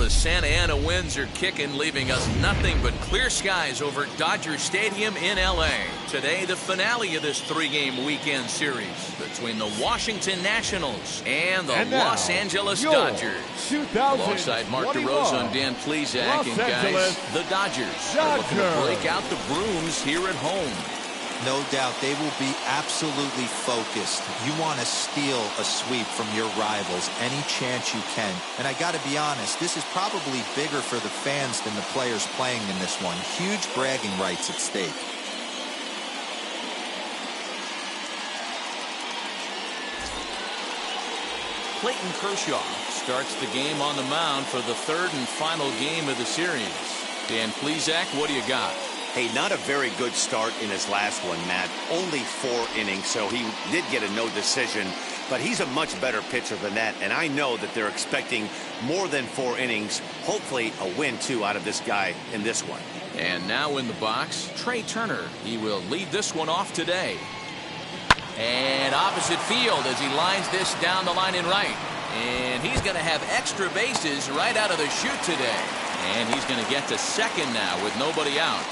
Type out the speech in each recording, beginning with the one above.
the Santa Ana winds are kicking, leaving us nothing but clear skies over Dodger Stadium in LA. Today, the finale of this three-game weekend series between the Washington Nationals and the Los Angeles Dodgers. Alongside Mark DeRosa and Dan Plesac, and guys, the Dodgers are looking to break out the brooms here at home. No doubt they will be absolutely focused. You want to steal a sweep from your rivals any chance you can. And I got to be honest, this is probably bigger for the fans than the players playing in this one. Huge bragging rights at stake. Clayton Kershaw starts the game on the mound for the third and final game of the series. Dan Plesac, what do you got? Hey, not a very good start in his last one, Matt. Only 4 innings, so he did get a no decision. But he's a much better pitcher than that, and I know that they're expecting more than 4 innings. Hopefully a win, too, out of this guy in this one. And now in the box, Trey Turner. He will lead this one off today. And opposite field as he lines this down the line in right. And he's going to have extra bases right out of the chute today. And he's going to get to second now with nobody out.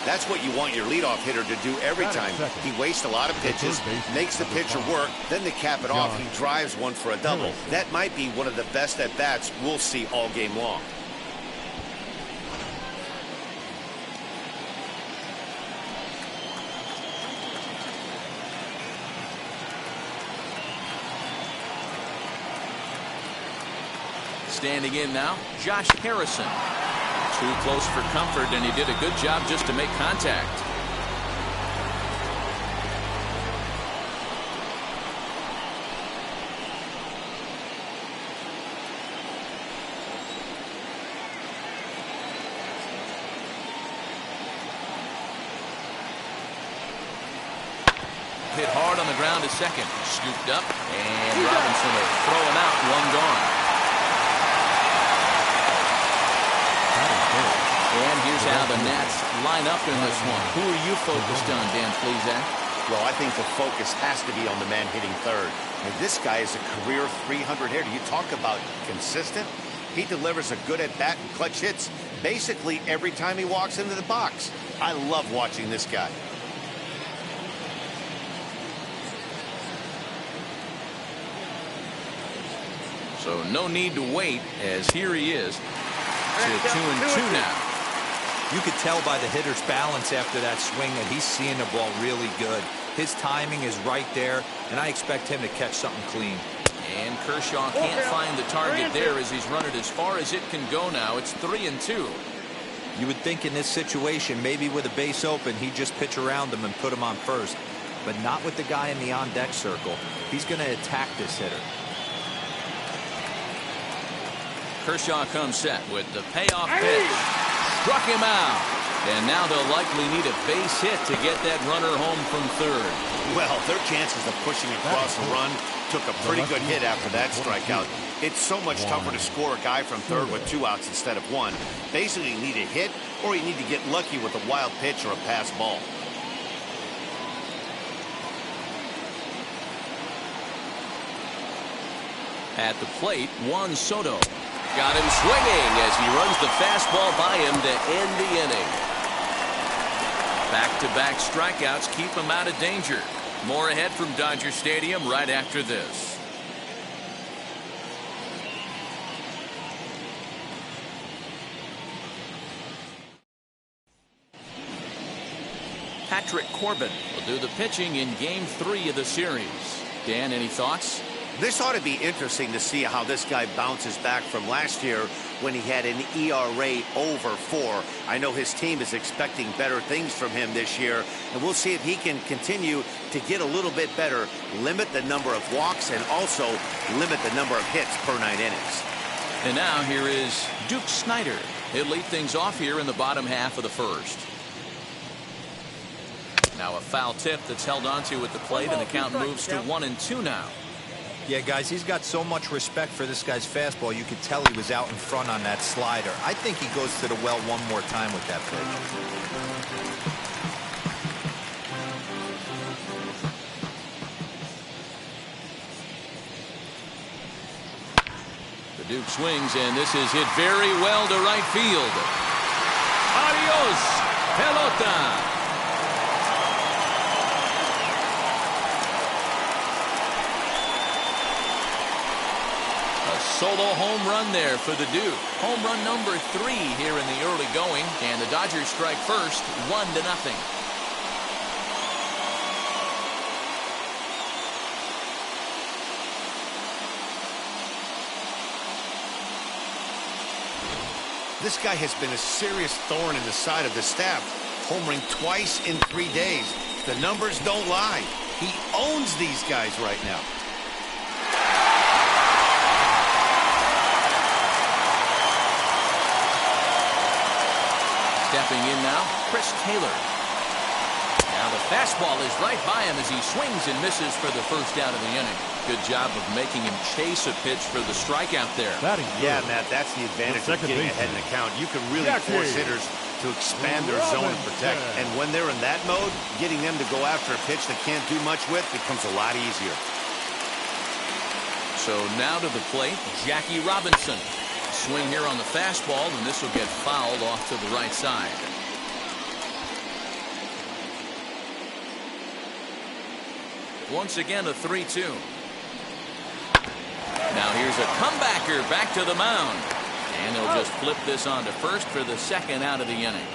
That's what you want your leadoff hitter to do every time. He wastes a lot of pitches, makes the pitcher work, then to cap it off, he drives one for a double. That might be one of the best at-bats we'll see all game long. Standing in now, Josh Harrison. Too close for comfort, and he did a good job just to make contact. Hit hard on the ground to second. Scooped up, and Robinson will throw him out, one gone. And here's how the Nats line up in this one. Who are you focused on, Dan Plesac? Well, I think the focus has to be on the man hitting third. And this guy is a career 300 hitter. You talk about consistent. He delivers a good at-bat and clutch hits basically every time he walks into the box. I love watching this guy. So no need to wait, as here he is to 2-2 now. You could tell by the hitter's balance after that swing that he's seeing the ball really good. His timing is right there, and I expect him to catch something clean. And Kershaw can't find the target there as he's run it as far as it can go now. It's 3-2. You would think in this situation, maybe with a base open, he'd just pitch around him and put him on first. But not with the guy in the on-deck circle. He's going to attack this hitter. Kershaw comes set with the payoff pitch. Struck him out. And now they'll likely need a base hit to get that runner home from third. Well, their chances of pushing across a run took a pretty good hit after that strikeout. It's so much tougher to score a guy from third with 2 outs instead of 1. Basically, you need a hit or you need to get lucky with a wild pitch or a pass ball. At the plate, Juan Soto. Got him swinging as he runs the fastball by him to end the inning. Back-to-back strikeouts keep him out of danger. More ahead from Dodger Stadium right after this. Patrick Corbin will do the pitching in Game 3 of the series. Dan, any thoughts? This ought to be interesting to see how this guy bounces back from last year when he had an ERA over 4. I know his team is expecting better things from him this year, and we'll see if he can continue to get a little bit better, limit the number of walks, and also limit the number of hits per 9 innings. And now here is Duke Snider. He'll lead things off here in the bottom half of the first. Now a foul tip that's held onto at the plate, and the count moves to 1-2 now. Yeah, guys, he's got so much respect for this guy's fastball. You could tell he was out in front on that slider. I think he goes to the well one more time with that pitch. The Duke swings, and this is hit very well to right field. Adios, pelota. Solo home run there for the Duke. Home run number 3 here in the early going, and the Dodgers strike first, 1-0. This guy has been a serious thorn in the side of the staff, homering twice in 3 days. The numbers don't lie. He owns these guys right now. Stepping in now, Chris Taylor. Now the fastball is right by him as he swings and misses for the first out of the inning. Good job of making him chase a pitch for the strikeout there. Yeah, Matt, that's the advantage of getting ahead in the count. You can really force hitters to expand their zone and protect. And when they're in that mode, getting them to go after a pitch they can't do much with becomes a lot easier. So now to the plate, Jackie Robinson. Swing here on the fastball, and this will get fouled off to the right side. Once again, a 3-2. Now here's a comebacker back to the mound. And he'll just flip this on to first for the second out of the inning.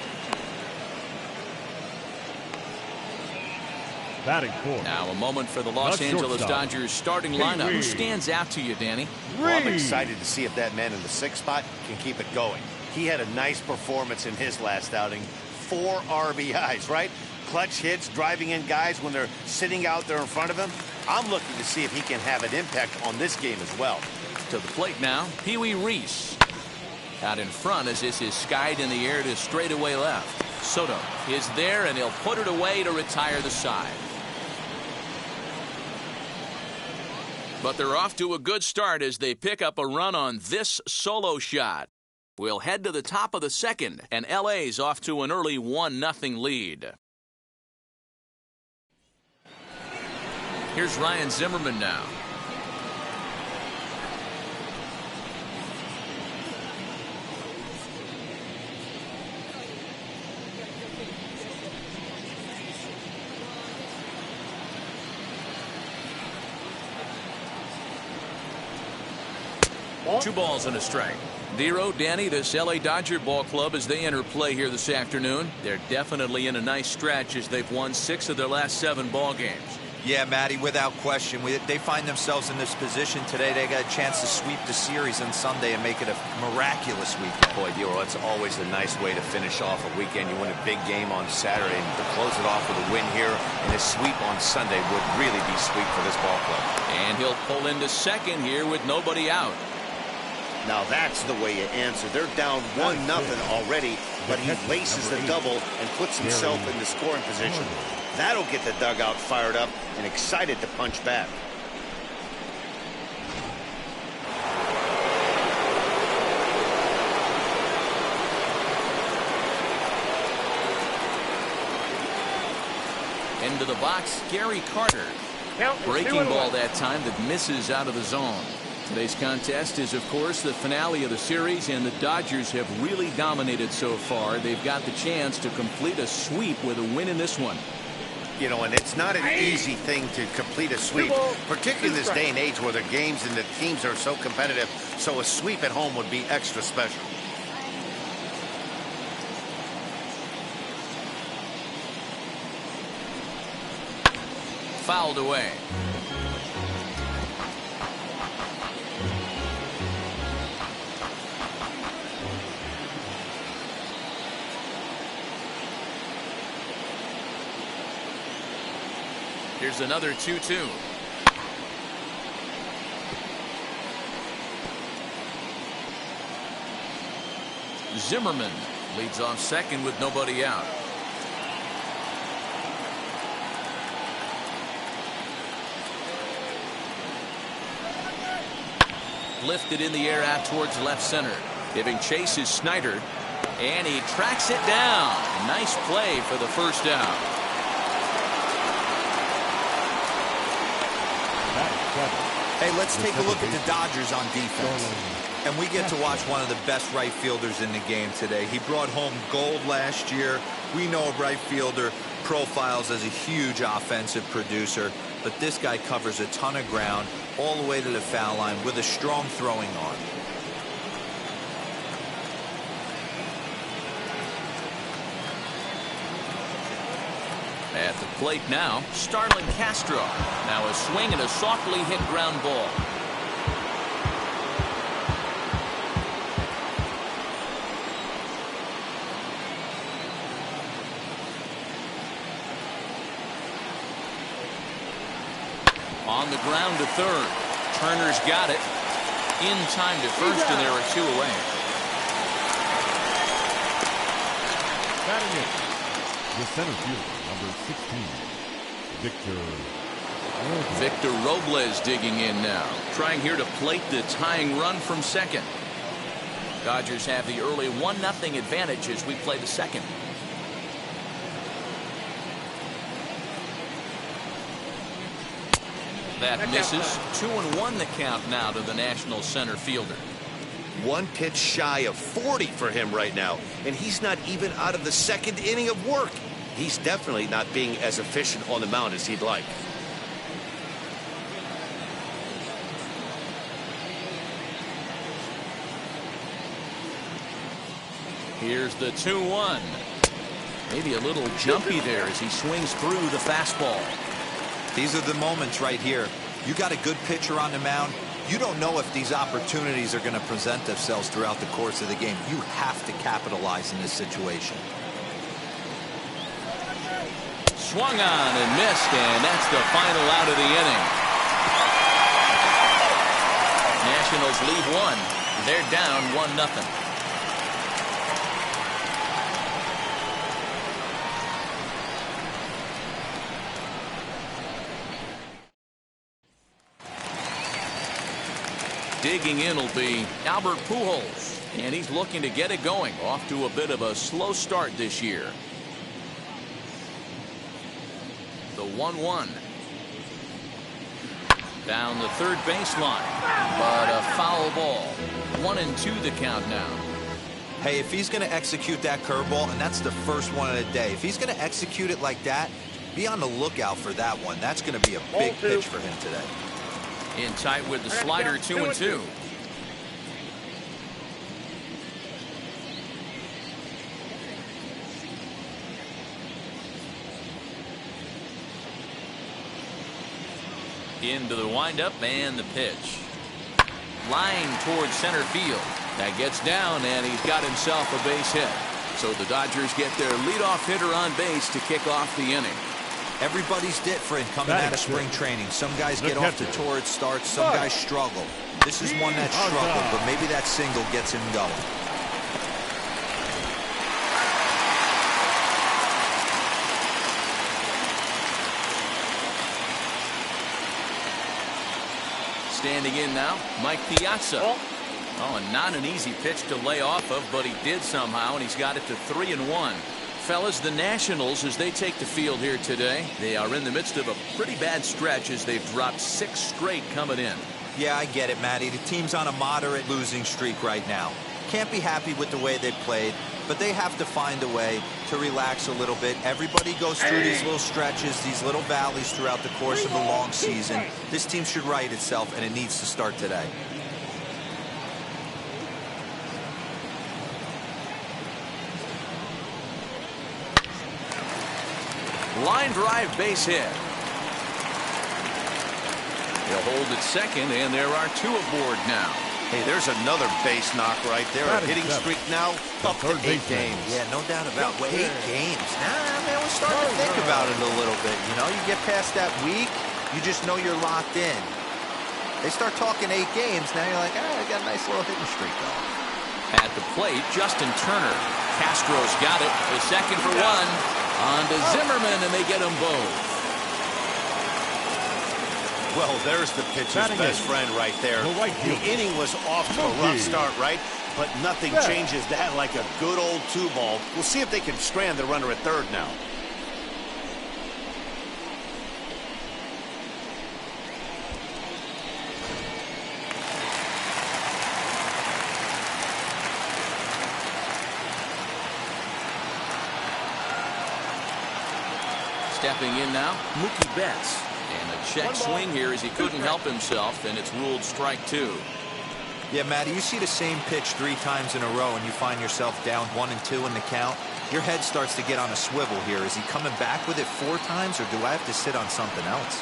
Batting fourth. Now a moment for the Los Angeles Dodgers starting lineup. Who stands out to you, Danny? Well, I'm excited to see if that man in the 6th spot can keep it going. He had a nice performance in his last outing. 4 RBIs, right? Clutch hits, driving in guys when they're sitting out there in front of him. I'm looking to see if he can have an impact on this game as well. To the plate now, Pee Wee Reese. Out in front as this is skied in the air to straightaway left. Soto is there, and he'll put it away to retire the side. But they're off to a good start as they pick up a run on this solo shot. We'll head to the top of the second, and LA's off to an early 1-0 lead. Here's Ryan Zimmerman now. Two balls and a strike. Dero, Danny, this LA Dodger ball club as they enter play here this afternoon. They're definitely in a nice stretch as they've won 6 of their last 7 ball games. Yeah, Matty, without question. They find themselves in this position today. They got a chance to sweep the series on Sunday and make it a miraculous weekend. Boy, Dero, it's always a nice way to finish off a weekend. You win a big game on Saturday, and to close it off with a win here and a sweep on Sunday would really be sweet for this ball club. And he'll pull into second here with nobody out. Now that's the way you answer. They're down 1-0 already, but he laces the double and puts himself in the scoring position. That'll get the dugout fired up and excited to punch back. Into the box, Gary Carter. Breaking ball that time that misses out of the zone. Today's contest is, of course, the finale of the series, and the Dodgers have really dominated so far. They've got the chance to complete a sweep with a win in this one. You know, and it's not an easy thing to complete a sweep, particularly in this day and age where the games and the teams are so competitive. So a sweep at home would be extra special. Fouled away. Here's another 2-2. Zimmerman leads off second with nobody out. Lifted in the air out towards left center. Giving chase is Snyder. And he tracks it down. Nice play for the first out. Hey, let's take a look at the Dodgers on defense. And we get to watch one of the best right fielders in the game today. He brought home gold last year. We know a right fielder profiles as a huge offensive producer, but this guy covers a ton of ground all the way to the foul line with a strong throwing arm. At the plate now, Starlin Castro. Now a swing and a softly hit ground ball. On the ground to third. Turner's got it. In time to first, and there are two away. Batting it, the center fielder, number 16, Victor Robles digging in now, trying here to plate the tying run from second. Dodgers have the early 1-0 advantage as we play the second. That misses. 2-1 the count now to the National center fielder. One pitch shy of 40 for him right now, and he's not even out of the second inning of work. He's definitely not being as efficient on the mound as he'd like. Here's the 2-1. Maybe a little jumpy there as he swings through the fastball. These are the moments right here. You got a good pitcher on the mound. You don't know if these opportunities are going to present themselves throughout the course of the game. You have to capitalize in this situation. Swung on and missed, and that's the final out of the inning. Nationals lead one. They're down 1-0. Digging in will be Albert Pujols, and he's looking to get it going. Off to a bit of a slow start this year. The 1-1. Down the third baseline, but a foul ball. 1-2 the count now. Hey, if he's going to execute that curveball, and that's the first one of the day, if he's going to execute it like that, be on the lookout for that one. That's going to be a big pitch for him today. In tight with the slider, 2-2. Into the windup and the pitch. Line towards center field. That gets down, and he's got himself a base hit. So the Dodgers get their leadoff hitter on base to kick off the inning. Everybody's different coming out of spring training. Some guys get off to torrid starts. Some guys struggle. This is one that struggled, but maybe that single gets him going. Standing in now, Mike Piazza. Oh, and not an easy pitch to lay off of, but he did somehow, and he's got it to 3-1. Fellas, the Nationals, as they take the field here today, they are in the midst of a pretty bad stretch as they've dropped 6 straight coming in. Yeah, I get it, Matty. The team's on a moderate losing streak right now. Can't be happy with the way they played, but they have to find a way to relax a little bit. Everybody goes through these little stretches, these little valleys throughout the course of a long season. This team should right itself, and it needs to start today. Line drive base hit. He'll hold at second, and there are 2 aboard now. Hey, there's another base knock right there. A hitting streak now up to 8 games. Yeah, no doubt about it. 8 games. Nah, man, we're starting to think about it a little bit. You know, you get past that week, you just know you're locked in. They start talking 8 games, now you're like, I got a nice little hitting streak going. At the plate, Justin Turner. Castro's got it. The second for 1. On to Zimmerman, and they get them both. Well, there's the pitcher's best friend right there. The inning was off to a rough start, right? But nothing changes that like a good old 2-ball. We'll see if they can strand the runner at third now. Stepping in now, Mookie Betts. And a check swing here as he couldn't help himself, and it's ruled strike 2. Yeah, Matty, you see the same pitch 3 times in a row and you find yourself down 1-2 in the count. Your head starts to get on a swivel here. Is he coming back with it 4 times, or do I have to sit on something else?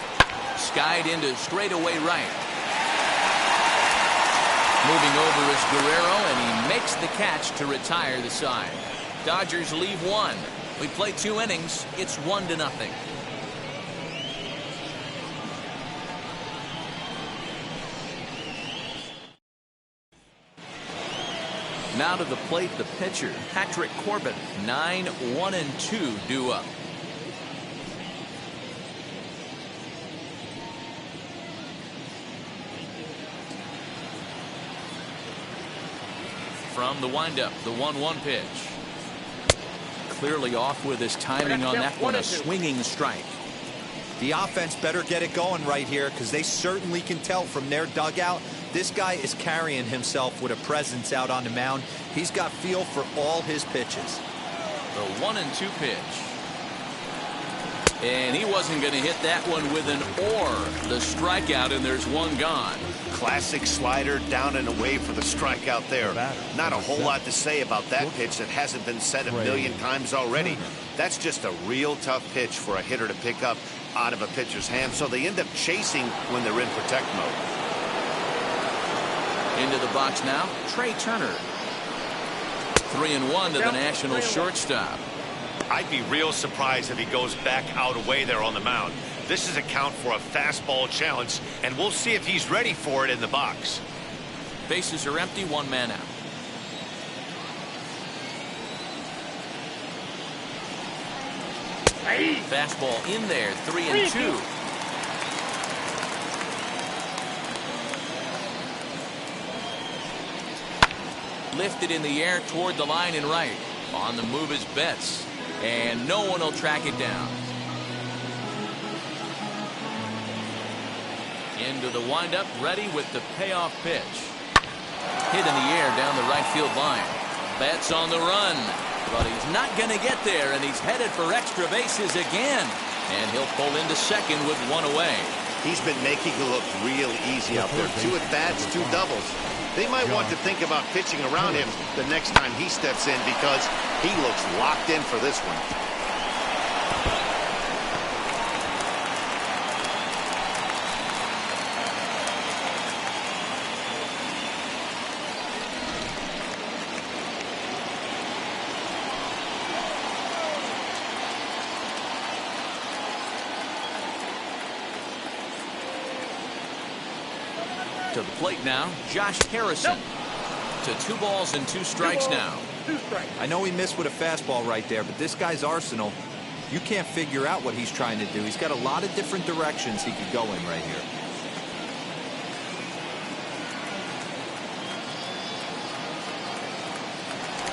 Skied into straightaway right. Moving over is Guerrero, and he makes the catch to retire the side. Dodgers leave 1. We play 2 innings. It's 1-0. Now to the plate, the pitcher, Patrick Corbin. 9-1-2 due up. From the windup, the 1-1 pitch. Clearly off with his timing on that one, a swinging strike. The offense better get it going right here, because they certainly can tell from their dugout this guy is carrying himself with a presence out on the mound. He's got feel for all his pitches. The 1-2 pitch. And he wasn't going to hit that one with an or. The strikeout, and there's 1 gone. Classic slider down and away for the strikeout there. Not a whole lot to say about that pitch that hasn't been said a million times already. That's just a real tough pitch for a hitter to pick up out of a pitcher's hand, so they end up chasing when they're in protect mode. Into the box now, Trey Turner. 3-1 to the National shortstop. I'd be real surprised if he goes back out away there on the mound. This is a count for a fastball challenge, and we'll see if he's ready for it in the box. Bases are empty, 1 man out. Fastball in there, 3-2. Lifted in the air toward the line and right. On the move is Betts, and no one will track it down. Into the windup, ready with the payoff pitch. Hit in the air down the right field line. Betts on the run, but he's not going to get there, and he's headed for extra bases again. And he'll pull into second with 1 away. He's been making it look real easy out there. 2 at-bats, 2 doubles. They might want to think about pitching around him the next time he steps in, because he looks locked in for this one. To the plate now, Josh Harrison. To 2 balls and 2 strikes now. I know he missed with a fastball right there, but this guy's arsenal, you can't figure out what he's trying to do. He's got a lot of different directions he could go in right here.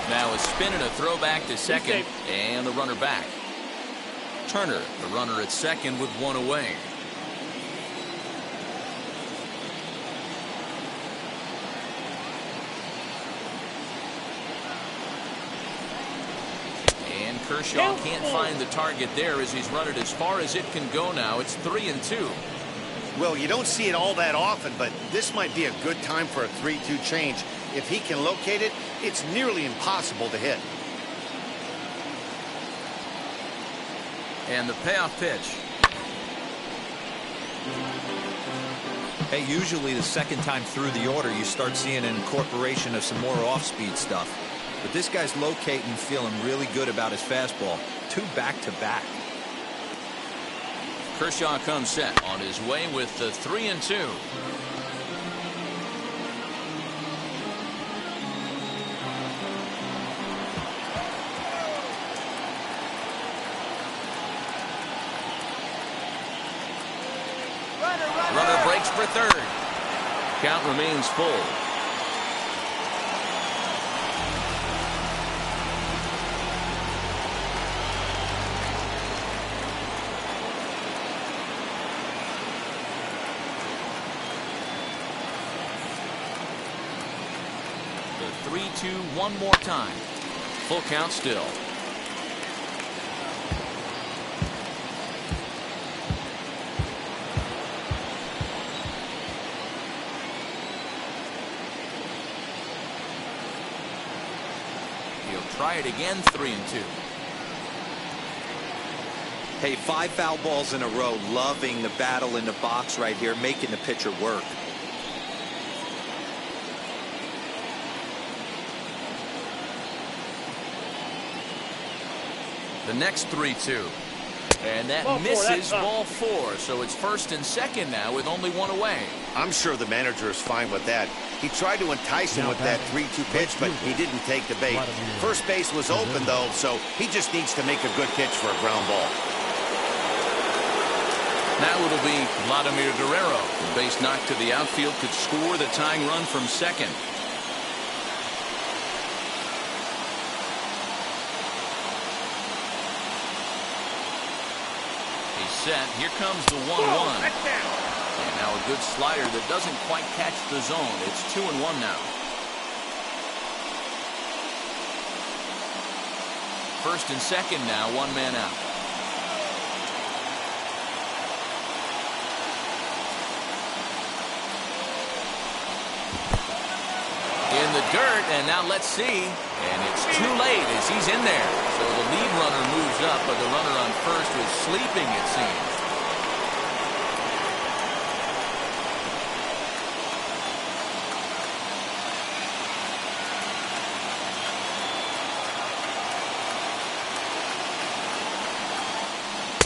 Now a spin and a throw back to second, and the runner back. Turner, the runner at second with 1 away. Kershaw can't find the target there as he's run it as far as it can go now. It's 3-2. Well, you don't see it all that often, but this might be a good time for a 3-2 change. If he can locate it, it's nearly impossible to hit. And the payoff pitch. Hey, usually the second time through the order, you start seeing an incorporation of some more off-speed stuff. But this guy's locating, feeling really good about his fastball. 2 back-to-back. Kershaw comes set on his way with the 3-2. Runner breaks for third. Count remains full. The 3-2 one more time. Full count still. Try it again, 3-2. Hey, 5 foul balls in a row. Loving the battle in the box right here, making the pitcher work. The next 3-2. And that misses ball 4. So it's first and second now with only one away. I'm sure the manager is fine with that. He tried to entice him with that 3-2 pitch, but he didn't take the bait. First base was open, though, so he just needs to make a good pitch for a ground ball. Now it'll be Vladimir Guerrero. The base knock to the outfield could score the tying run from second. He's set. Here comes the 1-1. And now a good slider that doesn't quite catch the zone. It's 2-1 now. First and second now, one man out. In the dirt, and now let's see. And it's too late as he's in there. So the lead runner moves up, but the runner on first was sleeping, it seems.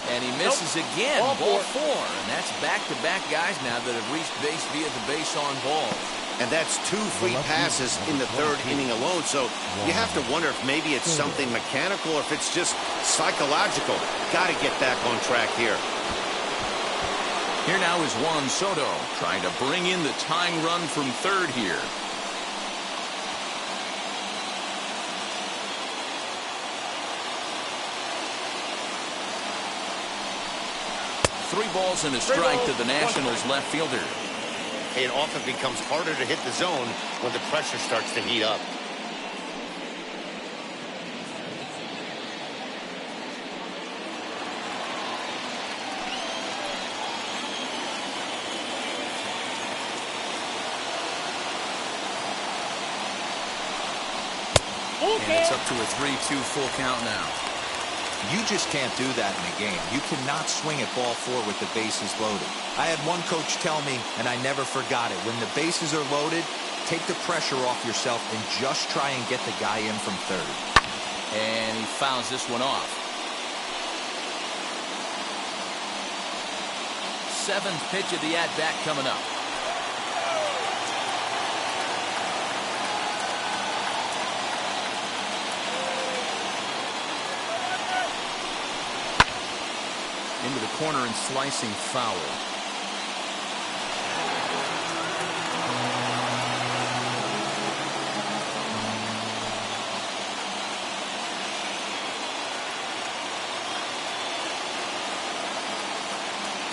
And he misses again, ball 4. And that's back-to-back guys now that have reached base via the base on balls. And that's 2 free passes in the 3rd inning alone. So you have to wonder if maybe it's something mechanical or if it's just psychological. Got to get back on track here. Here now is Juan Soto trying to bring in the tying run from third here. Three balls and a strike to the Nationals left fielder. It often becomes harder to hit the zone when the pressure starts to heat up. And it's up to a 3-2 full count now. You just can't do that in a game. You cannot swing at ball 4 with the bases loaded. I had one coach tell me, and I never forgot it, when the bases are loaded, take the pressure off yourself and just try and get the guy in from third. And he fouls this one off. 7th pitch of the at-bat coming up. Into the corner and slicing foul.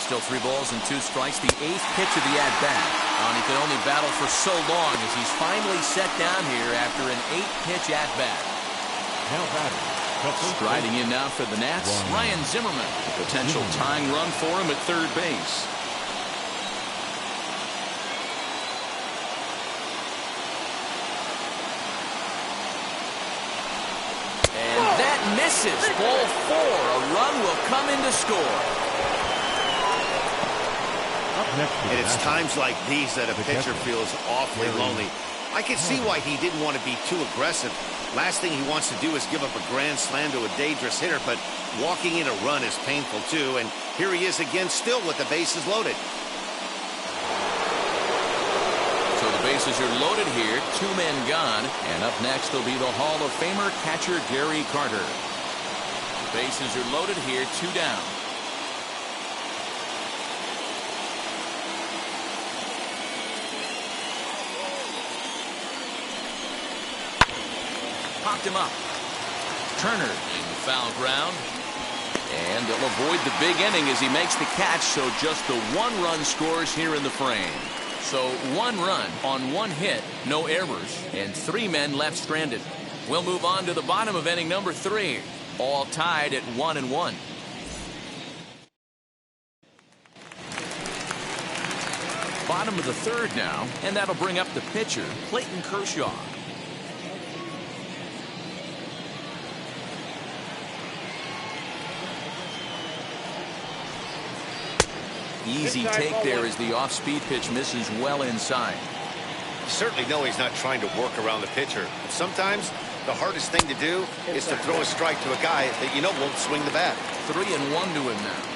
Still 3 balls and 2 strikes. The 8th pitch of the at-bat. And he can only battle for so long as he's finally set down here after an 8-pitch at-bat. Now batting. Striding in now for the Nats, Ryan Zimmerman. Potential tying run for him at third base. And that misses. Ball 4. A run will come in to score. And it's times like these that a pitcher feels awfully lonely. I can see why he didn't want to be too aggressive. Last thing he wants to do is give up a grand slam to a dangerous hitter, but walking in a run is painful too. And here he is again, still with the bases loaded. So the bases are loaded here, 2 men gone. And up next will be the Hall of Famer catcher Gary Carter. The bases are loaded here, 2 down. Popped him up. Turner in the foul ground. And they'll avoid the big inning as he makes the catch, so just the 1 run scores here in the frame. So 1 run on 1 hit, no errors, and 3 men left stranded. We'll move on to the bottom of inning number 3. All tied at 1-1. Bottom of the 3rd now, and that'll bring up the pitcher, Clayton Kershaw. Easy take there as the off-speed pitch misses well inside. You certainly know he's not trying to work around the pitcher. But sometimes the hardest thing to do is to throw a strike to a guy that you know won't swing the bat. 3-1 to him now.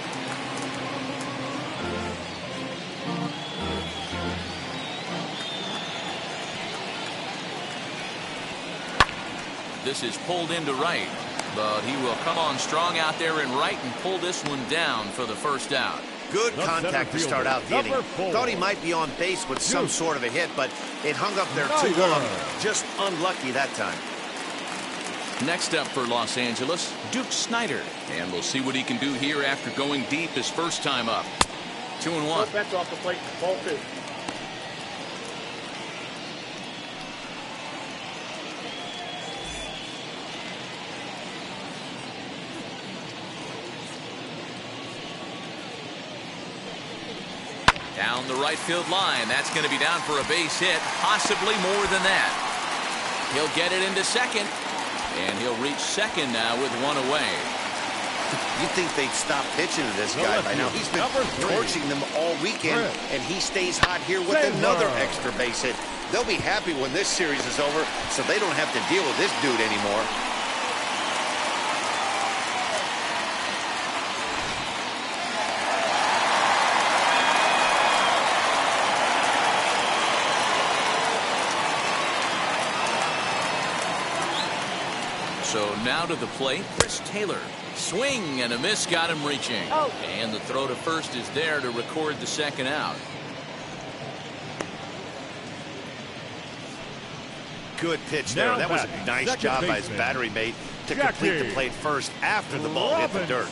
This is pulled into right, but he will come on strong out there in right and pull this one down for the first out. Good contact to start out the inning. Thought he might be on base with some sort of a hit, but it hung up there too long. Just unlucky that time. Next up for Los Angeles, Duke Snider. And we'll see what he can do here after going deep his first time up. 2-1. That's off the plate. Ball 2. Down the right field line. That's going to be down for a base hit, possibly more than that. He'll get it into second, and he'll reach second now with one away. You'd think they'd stop pitching to this guy by now. He's been torching them all weekend, and he stays hot here with another extra base hit. They'll be happy when this series is over, so they don't have to deal with this dude anymore. So now to the plate, Chris Taylor. Swing and a miss got him reaching. And the throw to first is there to record the second out. Good pitch there. That was a nice job by his battery mate to complete the plate first after the ball hit the dirt.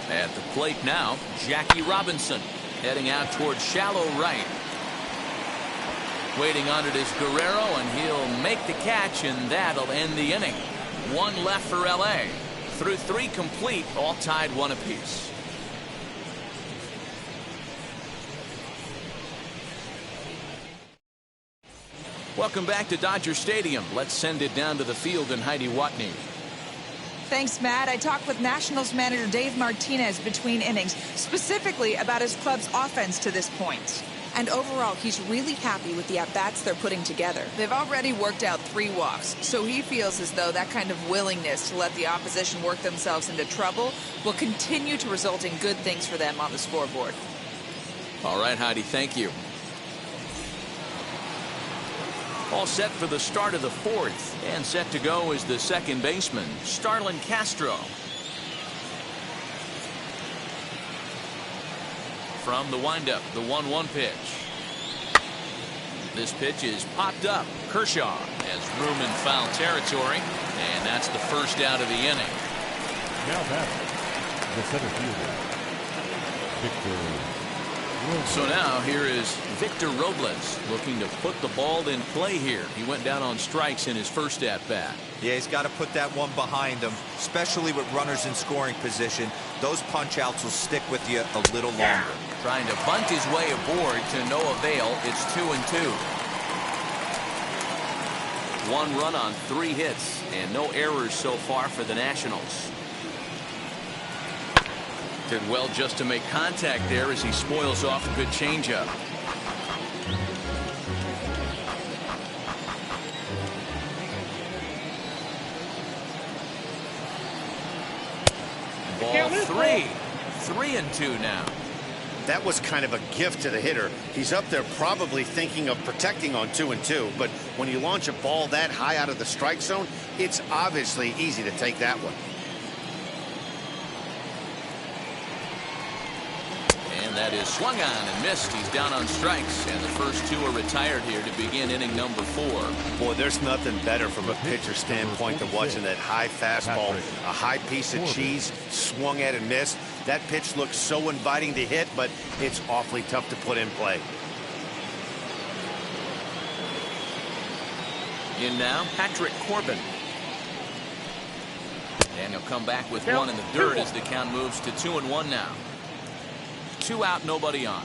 At the plate now, Jackie Robinson heading out towards shallow right. Waiting on it is Guerrero, and he'll make the catch, and that'll end the inning. One left for LA. Through 3 complete, all tied 1 apiece. Welcome back to Dodger Stadium. Let's send it down to the field and Heidi Watney. Thanks, Matt. I talked with Nationals manager Dave Martinez between innings, specifically about his club's offense to this point. And overall, he's really happy with the at-bats they're putting together. They've already worked out 3 walks, so he feels as though that kind of willingness to let the opposition work themselves into trouble will continue to result in good things for them on the scoreboard. All right, Heidi, thank you. All set for the start of the 4th, and set to go is the second baseman, Starlin Castro. From the windup, the 1-1 pitch. This pitch is popped up. Kershaw has room in foul territory, and that's the first out of the inning. Now back, the center fielder, Victor. So now here is Victor Robles looking to put the ball in play here. He went down on strikes in his first at-bat. Yeah, he's got to put that one behind him, especially with runners in scoring position. Those punch-outs will stick with you a little longer. Trying to bunt his way aboard to no avail. It's 2-2. 1 run on 3 hits, and no errors so far for the Nationals. Did well just to make contact there as he spoils off a good changeup. Ball 3. 3-2 now. That was kind of a gift to the hitter. He's up there probably thinking of protecting on 2-2, but when you launch a ball that high out of the strike zone, it's obviously easy to take that one. And that is swung on and missed. He's down on strikes, and the first 2 are retired here to begin inning number 4. Boy, there's nothing better from a pitcher standpoint than watching that high fastball, a high piece of cheese, swung at and missed. That pitch looks so inviting to hit, but it's awfully tough to put in play. In now, Patrick Corbin. And he'll come back with 1 in the dirt as the count moves to 2-1 now. 2 out, nobody on.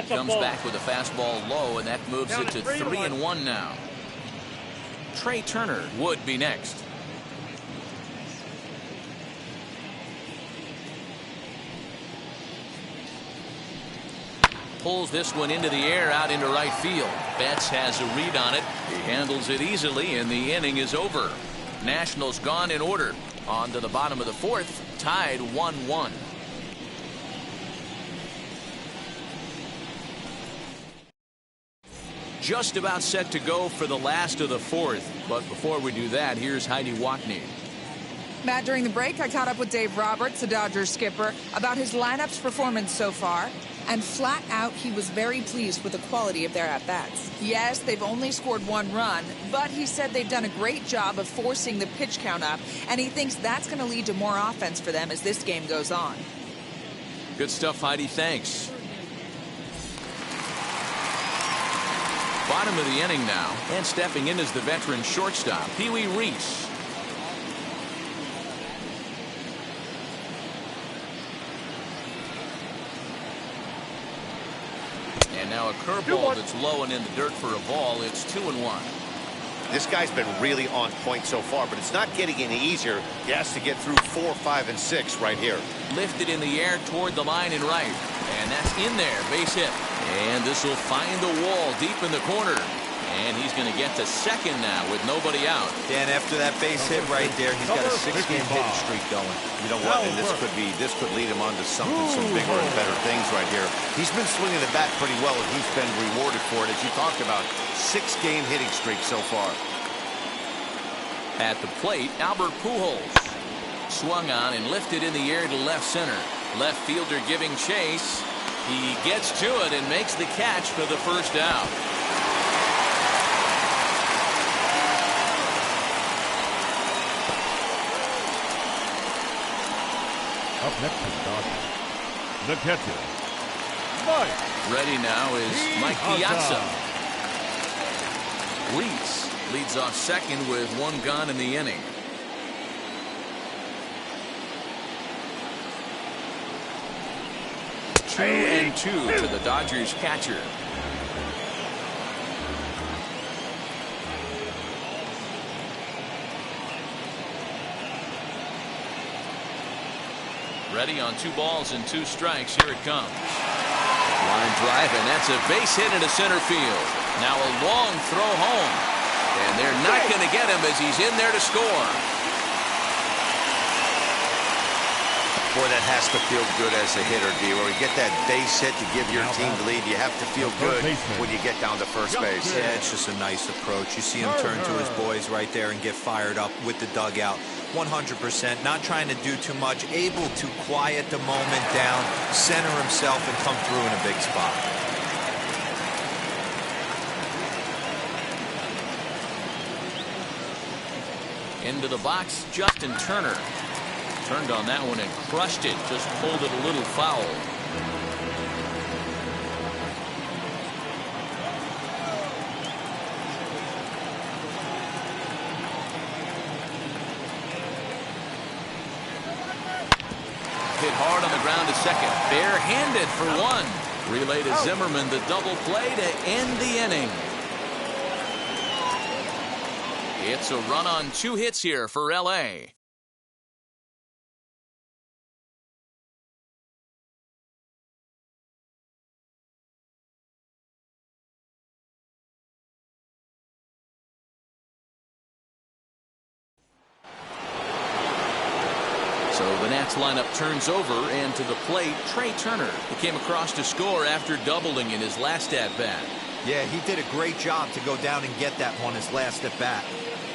Comes back with a fastball low, and that moves it to 3-1 now. Trey Turner would be next. Pulls this one into the air out into right field. Betts has a read on it. He handles it easily, and the inning is over. Nationals gone in order. On to the bottom of the fourth, tied 1-1. Just about set to go for the last of the fourth. But before we do that, here's Heidi Watney. Matt, during the break, I caught up with Dave Roberts, the Dodgers skipper, about his lineup's performance so far. And flat out, he was very pleased with the quality of their at-bats. Yes, they've only scored 1 run, but he said they've done a great job of forcing the pitch count up, and he thinks that's going to lead to more offense for them as this game goes on. Good stuff, Heidi. Thanks. Bottom of the inning now, and stepping in is the veteran shortstop, Pee Wee Reese. And now a curveball that's low and in the dirt for a ball. It's 2-1. This guy's been really on point so far, but it's not getting any easier. He has to get through 4, 5, and 6 right here. Lifted in the air toward the line and right. And that's in there. Base hit. And this will find the wall deep in the corner. And he's going to get to second now with nobody out. Dan, after that base hit right there, he's got a 6-game hitting streak going. You know what? And this could lead him on to something, some bigger and better things right here. He's been swinging the bat pretty well, and he's been rewarded for it. As you talked about, 6-game hitting streak so far. At the plate, Albert Pujols. Swung on and lifted in the air to left center. Left fielder giving chase. He gets to it and makes the catch for the first out. Up next is Dodgers. The catcher, Mike. Ready now is Mike Piazza. Reese leads off second with 1 gone in the inning. Two and 2 to the Dodgers catcher. Ready on 2 balls and 2 strikes. Here it comes. Line drive, and that's a base hit into center field. Now a long throw home. And they're not going to get him as he's in there to score. Boy, that has to feel good as a hitter, D. Where you get that base hit to give your team the lead, you have to feel good when you get down to first base. Yeah, it's just a nice approach. You see him turn to his boys right there and get fired up with the dugout. 100%, not trying to do too much, able to quiet the moment down, center himself, and come through in a big spot. Into the box, Justin Turner. Turned on that one and crushed it, just pulled it a little foul. Hit hard on the ground to second. Barehanded for 1. Relay to Zimmerman, the double play to end the inning. It's a run on 2 hits here for L.A. So the Nats lineup turns over, and to the plate, Trey Turner. He came across to score after doubling in his last at-bat. Yeah, he did a great job to go down and get that one his last at-bat.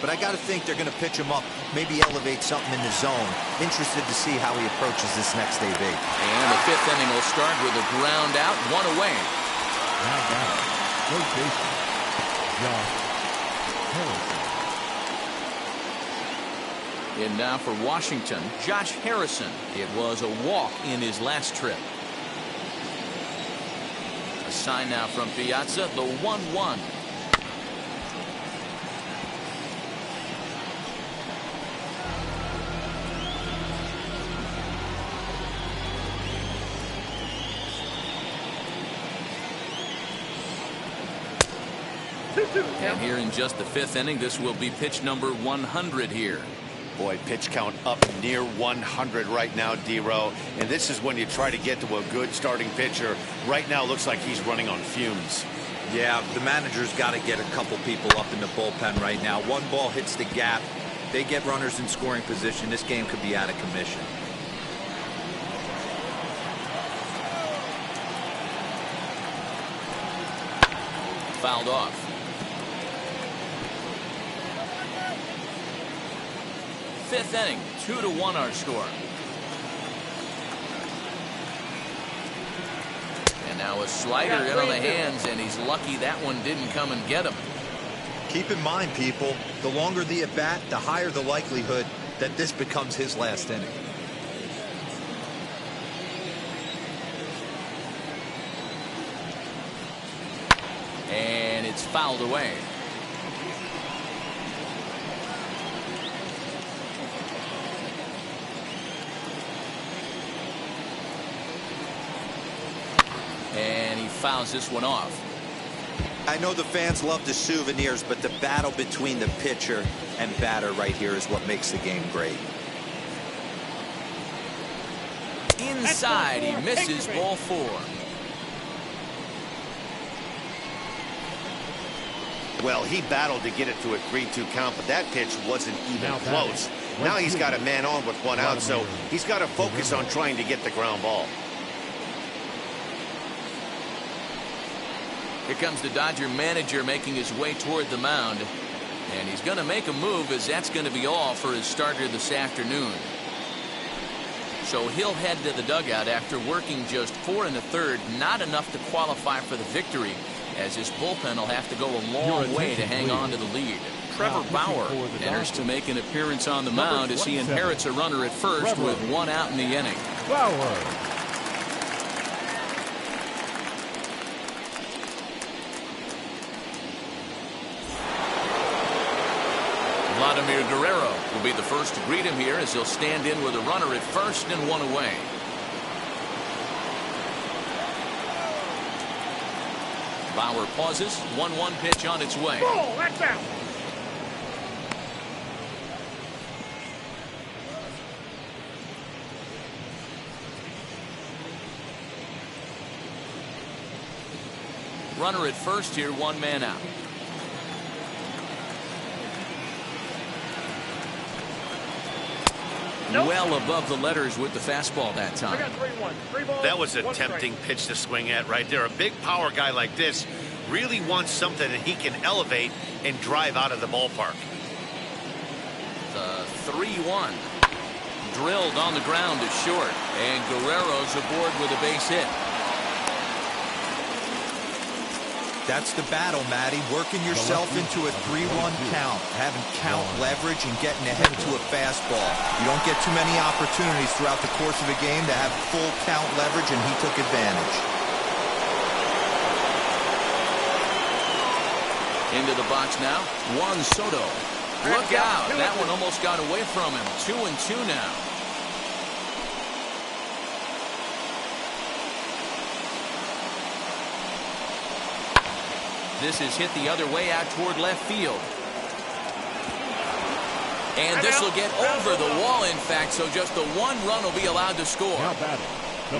But I got to think they're going to pitch him up, maybe elevate something in the zone. Interested to see how he approaches this next AB. And the 5th inning will start with a ground out, 1 away. Now back, rotation, Josh Harrison. And now for Washington, Josh Harrison. It was a walk in his last trip. A sign now from Piazza, the 1-1. And here in just the 5th inning, this will be pitch number 100 here. Boy, pitch count up near 100 right now, D-Row. And this is when you try to get to a good starting pitcher. Right now, looks like he's running on fumes. Yeah, the manager's got to get a couple people up in the bullpen right now. One ball hits the gap. They get runners in scoring position. This game could be out of commission. Fouled off. Fifth inning, 2-1 our score. And now a slider in on the hands, and he's lucky that one didn't come and get him. Keep in mind, people, the longer the at-bat, the higher the likelihood that this becomes his last inning. And it's fouled away. And he fouls this one off. I know the fans love the souvenirs, but the battle between the pitcher and batter right here is what makes the game great. Inside, he misses ball 4. Well, he battled to get it to a 3-2 count, but that pitch wasn't even close. Now he's got a man on with 1 out, so he's got to focus on trying to get the ground ball. Here comes the Dodger manager making his way toward the mound. And he's going to make a move, as that's going to be all for his starter this afternoon. So he'll head to the dugout after working just 4 1/3, not enough to qualify for the victory, as his bullpen will have to go a long way to hang on to the lead. Trevor Bauer enters to make an appearance on the mound as he inherits a runner at first with 1 out in the inning. Bauer. Vladimir Guerrero will be the first to greet him here, as he'll stand in with a runner at first and 1 away. Bauer pauses. 1-1 pitch on its way. Oh, that's out. Runner at first here, 1 man out. Well above the letters with the fastball that time. That was a tempting pitch to swing at right there. A big power guy like this really wants something that he can elevate and drive out of the ballpark. The 3-1. Drilled on the ground to short. And Guerrero's aboard with a base hit. That's the battle, Matty. Working yourself into a 3-1 count, having count leverage and getting ahead to a fastball. You don't get too many opportunities throughout the course of a game to have full count leverage, and he took advantage. Into the box now, Juan Soto. Look out. That one almost got away from him. 2-2 now. This is hit the other way out toward left field. And this will get over the wall, in fact, so just the 1 run will be allowed to score.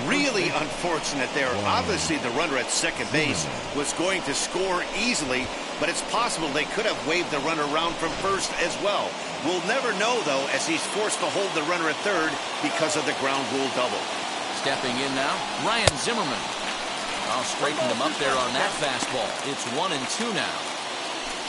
Really unfortunate there. Obviously, the runner at second base was going to score easily, but it's possible they could have waved the runner around from first as well. We'll never know, though, as he's forced to hold the runner at third because of the ground rule double. Stepping in now, Ryan Zimmerman. I'll straighten them up there on that fastball. It's 1-2 now.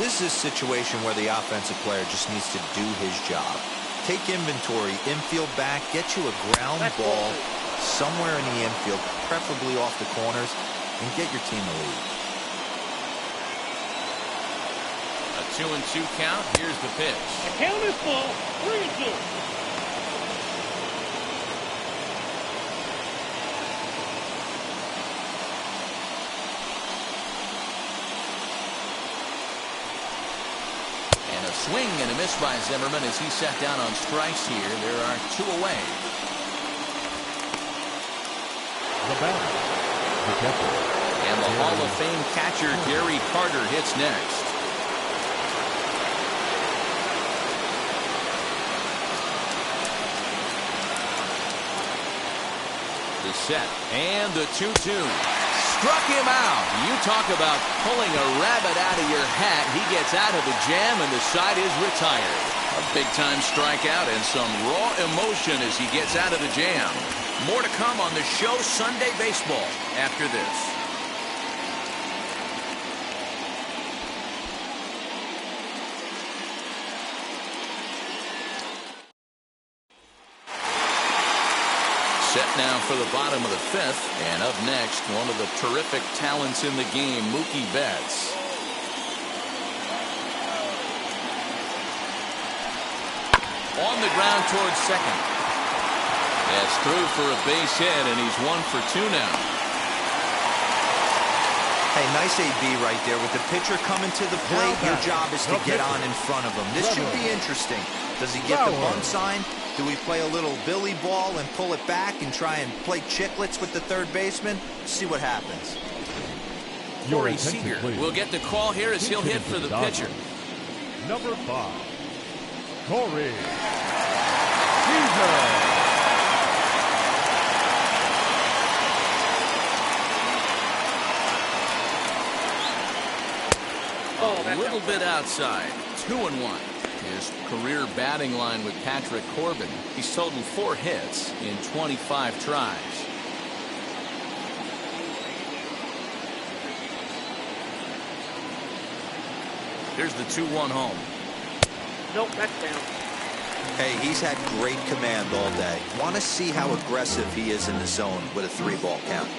This is a situation where the offensive player just needs to do his job. Take inventory, infield back, get you a ground ball somewhere in the infield, preferably off the corners, and get your team a lead. A 2-2 count. Here's the pitch. The count is full. 3-2. Swing and a miss by Zimmerman as he sat down on strikes here. There are 2 away. The batter, the catcher. And the Hall of Fame catcher Gary Carter hits next. the set. And the 2-2. Struck him out. You talk about pulling a rabbit out of your hat. He gets out of the jam, and the side is retired. A big-time strikeout and some raw emotion as he gets out of the jam. More to come on the show Sunday Baseball after this. Set now for the bottom of the fifth, and up next, one of the terrific talents in the game, Mookie Betts. On the ground towards second. That's through for a base hit, and he's 1 for 2 now. Hey, nice AB right there. With the pitcher coming to the plate, your job is to get on in front of him. This should be interesting. Does he get the bunt sign? Do we play a little billy ball and pull it back and try and play chicklets with the third baseman? See what happens. Corey Seager will get the call here as he'll hit for the pitcher. Number 5, Corey Seager. A little bit outside. 2-1. His career batting line with Patrick Corbin. He's totaled 4 hits in 25 tries. Here's the 2-1 home. Nope, that's down. Hey, he's had great command all day. Want to see how aggressive he is in the zone with a 3-ball count.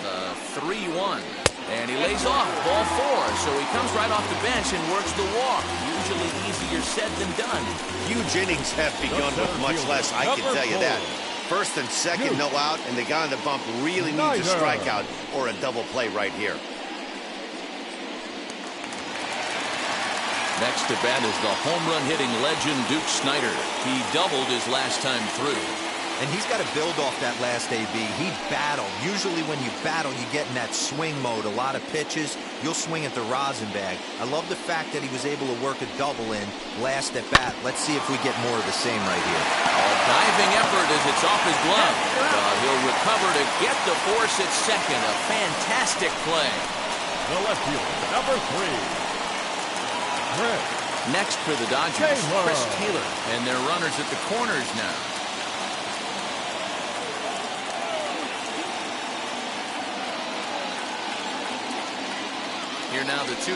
The 3-1. And he lays off ball 4, so he comes right off the bench and works the walk. Usually easier said than done. Huge innings have begun with much less, I can tell you that. First and second, no out, and the guy on the bump really needs a strikeout or a double play right here. Next to bat is the home run hitting legend Duke Snider. He doubled his last time through. And he's got to build off that last AB. He battled. Usually when you battle, you get in that swing mode. A lot of pitches, you'll swing at the rosin bag. I love the fact that he was able to work a double in last at bat. Let's see if we get more of the same right here. A diving effort as it's off his glove. He'll recover to get the force at second. A fantastic play. The left fielder, number 3. Next for the Dodgers, Chris Taylor. And their runners at the corners now. Here now the 2-2.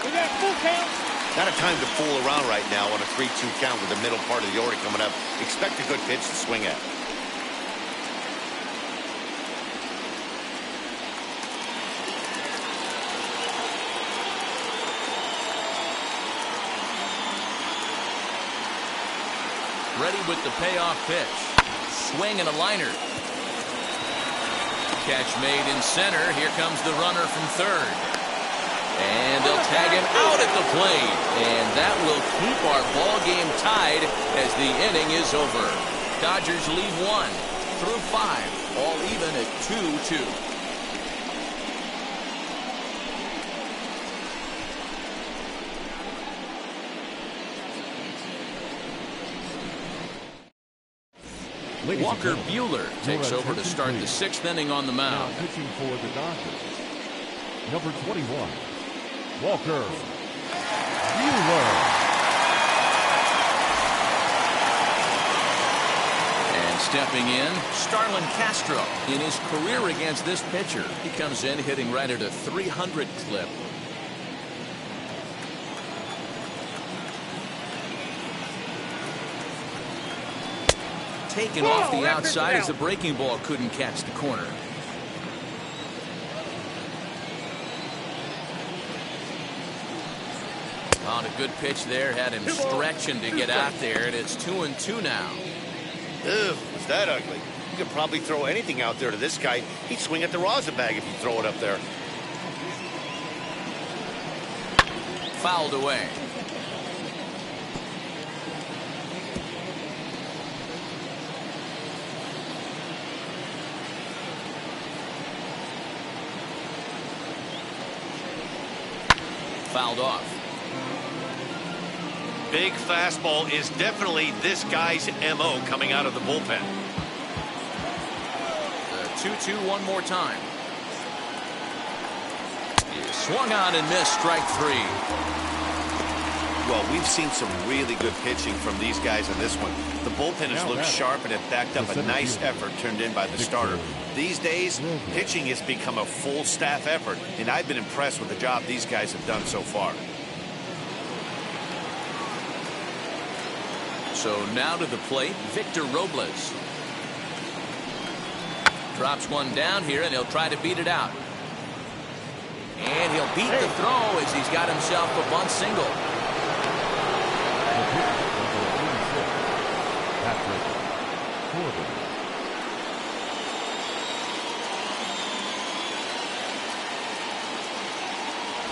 We got full count. Not a time to fool around right now on a 3-2 count with the middle part of the order coming up. Expect a good pitch to swing at. Ready with the payoff pitch. Swing and a liner. Catch made in center. Here comes the runner from third. And they'll tag him out at the plate. And that will keep our ball game tied as the inning is over. Dodgers lead 1 through 5. All even at 2-2. Walker Buehler takes over to start the 6th inning on the mound. Now pitching for the Dodgers, number 21, Walker Buehler. And stepping in, Starlin Castro. In his career against this pitcher, he comes in hitting right at a 300 clip. Taken off the outside as the breaking ball couldn't catch the corner. On a good pitch there, had him stretching to get out there, and it's 2-2 now. Ugh, was that ugly? You could probably throw anything out there to this guy. He'd swing at the rosin bag if you throw it up there. Fouled away. fouled off. Big fastball is definitely this guy's MO coming out of the bullpen. The 2-2 one more time. He swung on and missed, strike three. Well, we've seen some really good pitching from these guys in this one. The bullpen has looked sharp and have backed up a nice effort turned in by the starter. These days, pitching has become a full staff effort, and I've been impressed with the job these guys have done so far. So now to the plate, Victor Robles. Drops one down here, and he'll try to beat it out. And he'll beat the throw as he's got himself a bunt single.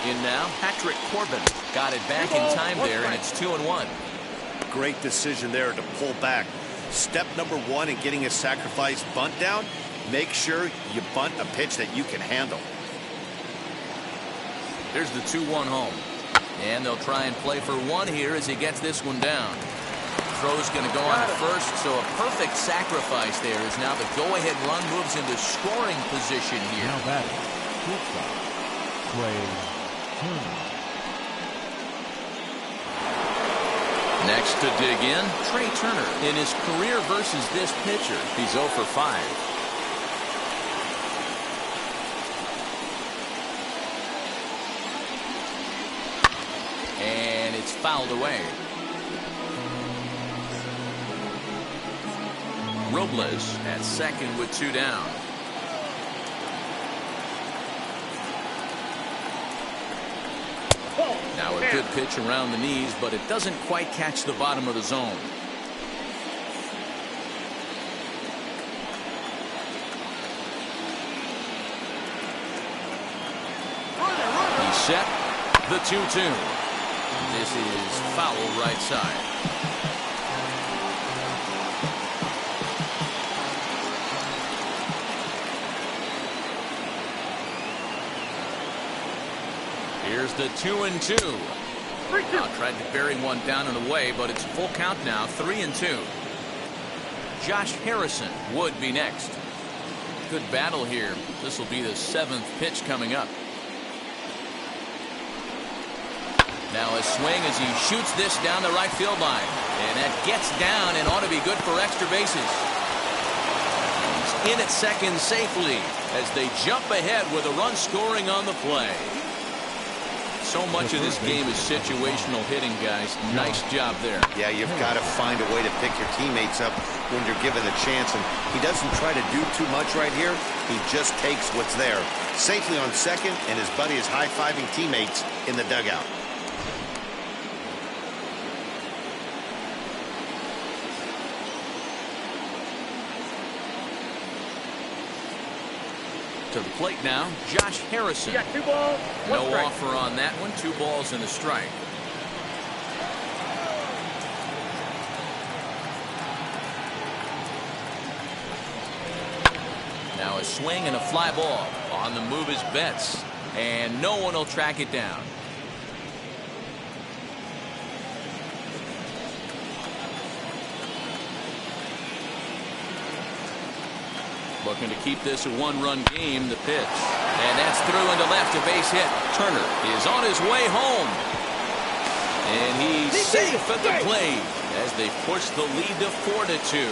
In now, Patrick Corbin got it back in time there, and it's 2-1. Great decision there to pull back. Step number one in getting a sacrifice bunt down, make sure you bunt a pitch that you can handle. Here's the 2-1 home. And they'll try and play for one here as he gets this one down. Throw's going to go on to first, so a perfect sacrifice there as now the go-ahead run moves into scoring position here. Now batting, shortstop, Trey Turner. Next to dig in, Trey Turner. In his career versus this pitcher, he's 0 for 5. And it's fouled away. Robles at second with 2 down. Now a good pitch around the knees, but it doesn't quite catch the bottom of the zone. He's set. The 2-2. This is foul right side. Here's the 2-2. Tried to bury one down and away, but it's full count now, 3-2. Josh Harrison would be next. Good battle here. This will be the 7th pitch coming up. Now a swing as he shoots this down the right field line. And that gets down and ought to be good for extra bases. He's in at second safely as they jump ahead with a run scoring on the play. So much of this game is situational hitting, guys. Nice job there. Yeah, you've got to find a way to pick your teammates up when you're given a chance. And he doesn't try to do too much right here. He just takes what's there. Safely on second, and his buddy is high-fiving teammates in the dugout. To the plate now, Josh Harrison. You got 2 balls, 1 No strike. offer on that one. 2 balls and a strike. Now a swing and a fly ball. On the move is Betts. And no one will track it down. Looking to keep this a 1-run game, the pitch. And that's through into left, a base hit. Turner is on his way home. And he's safe at the plate as they push the lead to 4-2.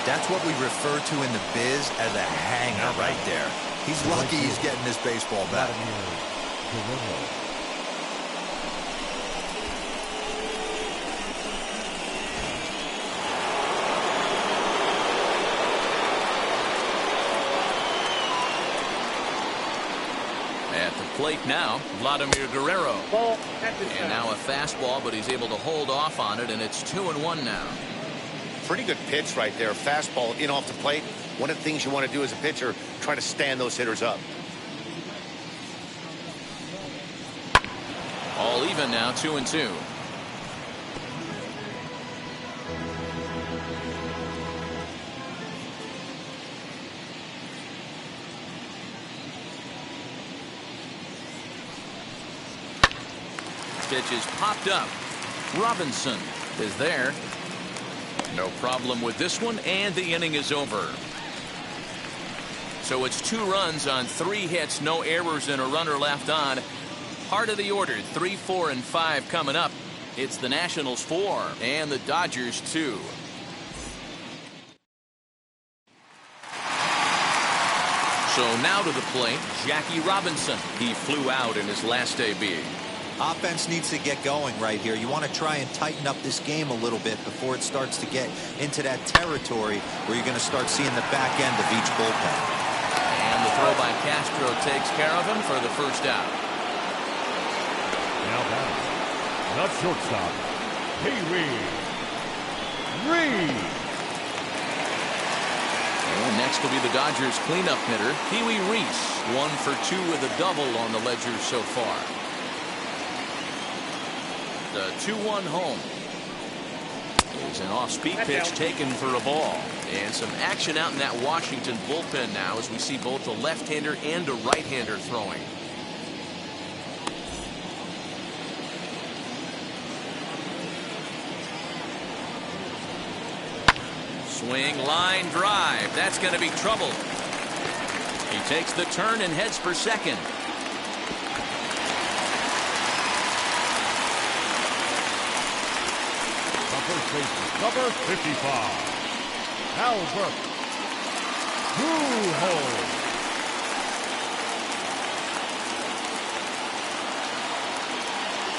That's what we refer to in the biz as a hanger right there. He's lucky he's getting this baseball back. Vladimir Guerrero. At the plate now, Vladimir Guerrero. Ball at the And now a fastball, but he's able to hold off on it, and it's 2-1 now. Pretty good pitch right there. Fastball in off the plate. One of the things you want to do as a pitcher, try to stand those hitters up. All even now, 2-2. pitch is popped up. Robinson is there. No problem with this one, and the inning is over. So it's 2 runs on 3 hits, no errors, and a runner left on. Part of the order, 3, 4, and 5 coming up. It's the Nationals 4 and the Dodgers 2. So now to the plate, Jackie Robinson. He flew out in his last debut. Offense needs to get going right here. You want to try and tighten up this game a little bit before it starts to get into that territory where you're going to start seeing the back end of each bullpen. And the throw by Castro takes care of him for the first out. Now batting, the shortstop, Pee-wee Reed. And next will be the Dodgers cleanup hitter, Pee-wee Reese. 1 for 2 with a double on the ledger so far. The 2-1 home is an off-speed pitch taken for a ball. And some action out in that Washington bullpen now as we see both a left-hander and a right-hander throwing. Swing, line, drive. That's going to be trouble. He takes the turn and heads for second. First baseman, number 55, Albert Pujols.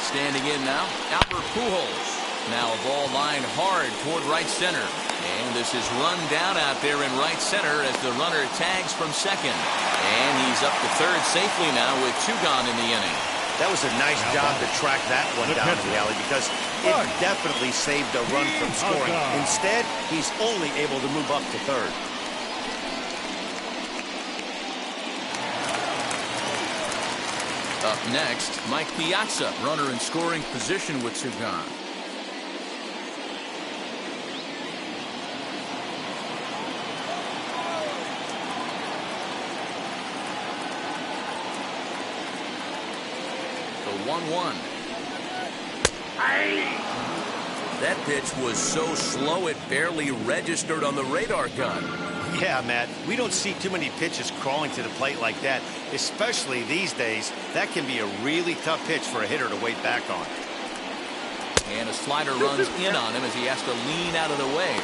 Standing in now, Albert Pujols. Now a ball line hard toward right center. And this is run down out there in right center as the runner tags from second. And he's up to third safely now with 2 gone in the inning. That was a nice job to track that one down in the alley because it definitely saved a run from scoring. Instead, he's only able to move up to third. Up next, Mike Piazza, runner in scoring position with 2 gone. The 1-1. That pitch was so slow it barely registered on the radar gun. Yeah, Matt, we don't see too many pitches crawling to the plate like that, especially these days. That can be a really tough pitch for a hitter to wait back on. And a slider runs in on him as he has to lean out of the way.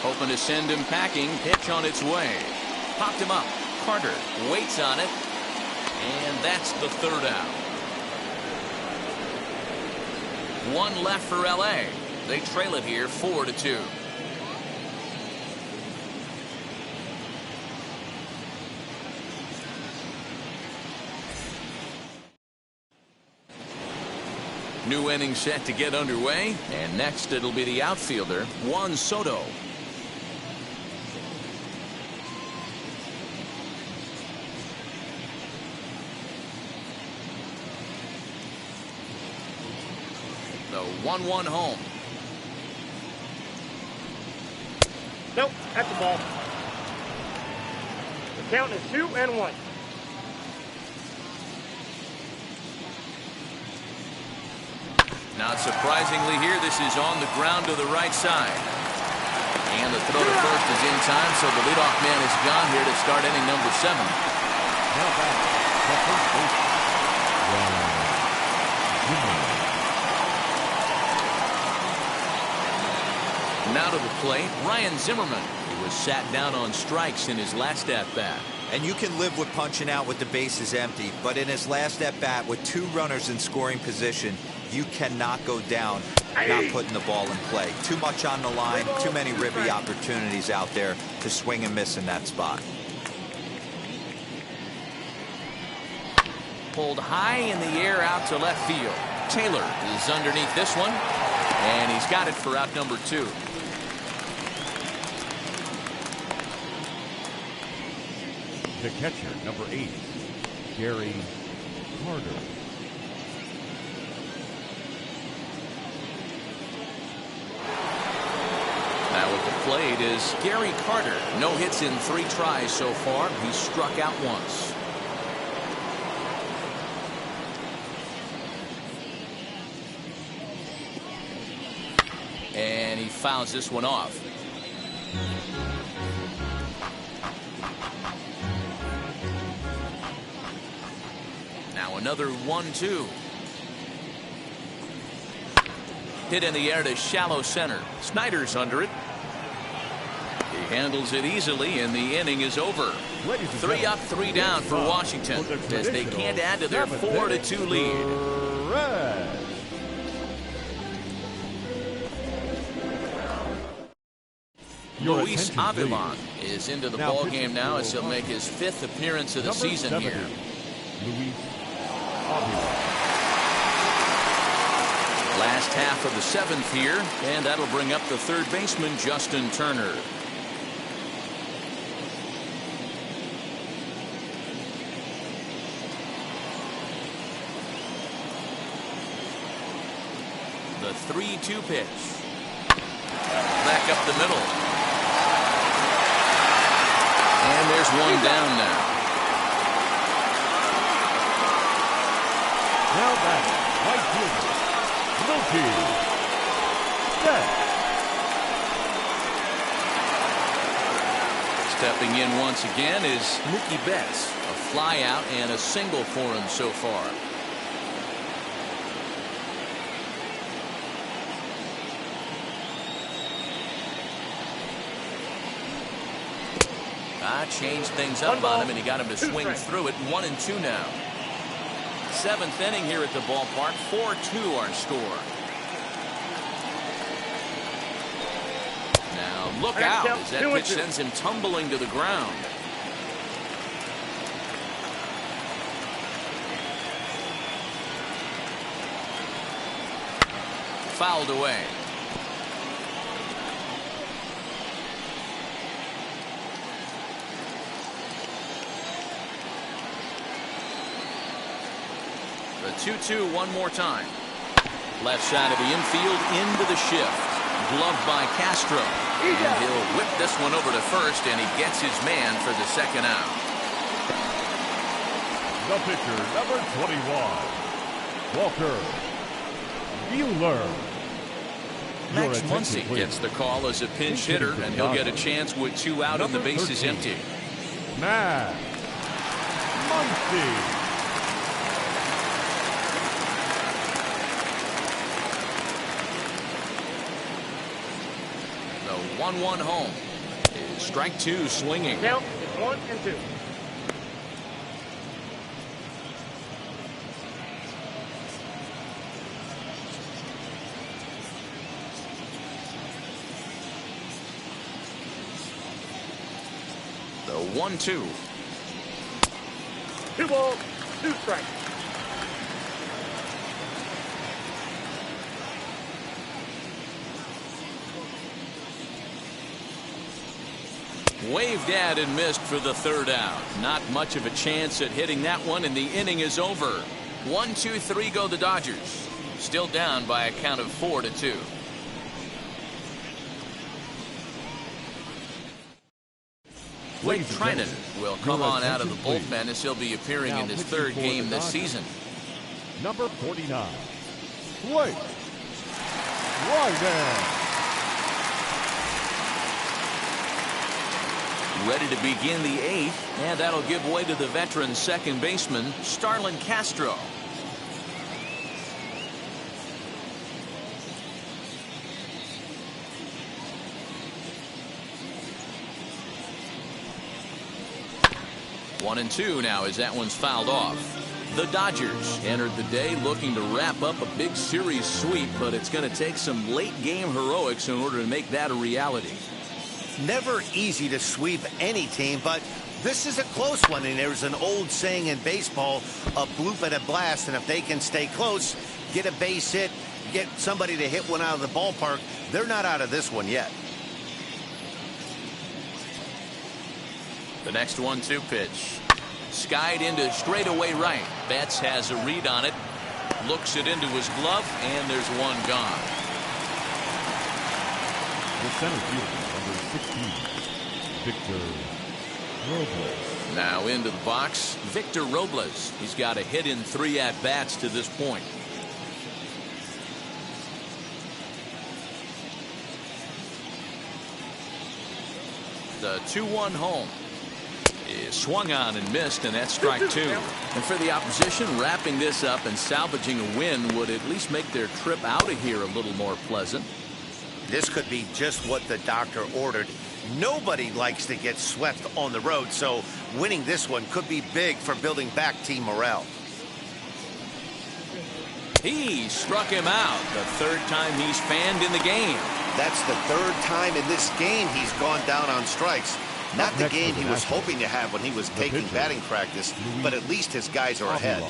Hoping to send him packing. Pitch on its way. Popped him up. Carter waits on it. And that's the 3rd out. 1 left for LA. They trail it here 4-2. New inning set to get underway. And next it'll be the outfielder, Juan Soto. The 1-1 home. Nope, that's the ball. The count is 2-1. Not surprisingly here, this is on the ground to the right side. And the throw to first is in time, so the leadoff man is gone here to start inning number 7. Now back, the first baseman, Now to the plate, Ryan Zimmerman, who was sat down on strikes in his last at-bat. And you can live with punching out with the bases empty, but in his last at-bat with 2 runners in scoring position, you cannot go down not putting the ball in play. Too much on the line, too many ribby opportunities out there to swing and miss in that spot. Pulled high in the air out to left field. Taylor is underneath this one, and he's got it for out number 2. the catcher, number 8, Gary Carter. at the plate is Gary Carter. No hits in 3 tries so far. He's struck out once. And he fouls this one off. Now another 1-2. Hit in the air to shallow center. Snyder's under it. He handles it easily, and the inning is over. 3 up, 3 down for Washington, as they can't add to their 4-2 lead. Luis Avilan is into the ball game now, as he'll make his 5th appearance of the season here. Luis Avilan. Last half of the 7th here, and that'll bring up the 3rd baseman, Justin Turner. The 3-2 pitch. Back up the middle. And there's one down now. Now back, right fielder, Stepping in once again is Mookie Betts. A fly out and a single for him so far. Changed things up on him, and he got him to swing through it. 1-2 now. 7th inning here at the ballpark. 4-2 our score. Now look out as that pitch sends him tumbling to the ground. Fouled away. The 2-2 one more time. Left side of the infield into the shift. Gloved by Castro. And he'll whip this one over to first, and he gets his man for the 2nd out. The pitcher, number 21, Walker Buehler. Max Muncy gets the call as a pinch hitter, and he'll get a chance with 2 out and the bases empty. Max Muncy. The 1-1 home is strike 2 swinging. Count is 1-2. The 1-2. 2 balls, 2 strikes. Waved at and missed for the 3rd out. Not much of a chance at hitting that one, and the inning is over. 1-2-3 go the Dodgers. Still down by a count of 4-2. Blake Trinan will come on out of the bullpen as he'll be appearing in his 3rd game this season. Number 49, Blake Trinan. Ready to begin the 8th, and that'll give way to the veteran 2nd baseman, Starlin Castro. One and 2 now as that one's fouled off. The Dodgers entered the day looking to wrap up a big series sweep, but it's going to take some late game heroics in order to make that a reality. Never easy to sweep any team, but this is a close one, and there's an old saying in baseball, a bloop and a blast, and if they can stay close, get a base hit, get somebody to hit one out of the ballpark, they're not out of this one yet. The next 1-2 pitch. Skied into straightaway right. Betts has a read on it. Looks it into his glove, and there's one gone. The center fielder, Number 16, Victor Robles. Now into the box, Victor Robles. He's got a hit in 3 at-bats to this point. The 2-1 home is swung on and missed, and that's strike 2. And for the opposition, wrapping this up and salvaging a win would at least make their trip out of here a little more pleasant. This could be just what the doctor ordered. Nobody likes to get swept on the road, so winning this one could be big for building back team morale. He struck him out. The 3rd time he's fanned in the game. That's the 3rd time in this game he's gone down on strikes. Not the game he was hoping to have when he was taking batting practice, but at least his guys are ahead.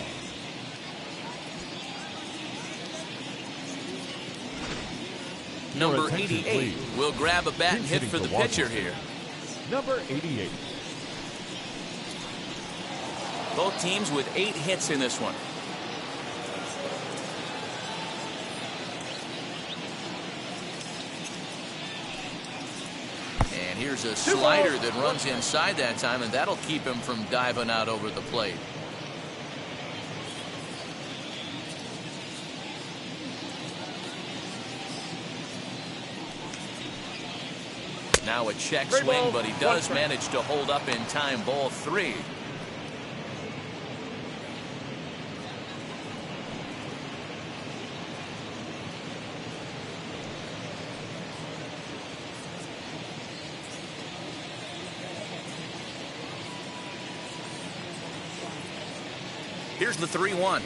Number 88 will grab a bat and hit for the pitcher here. Number 88. Both teams with 8 hits in this one. And here's a slider that runs inside that time, and that'll keep him from diving out over the plate. Now a check swing, but he does manage to hold up in time. Ball 3. Here's the 3-1.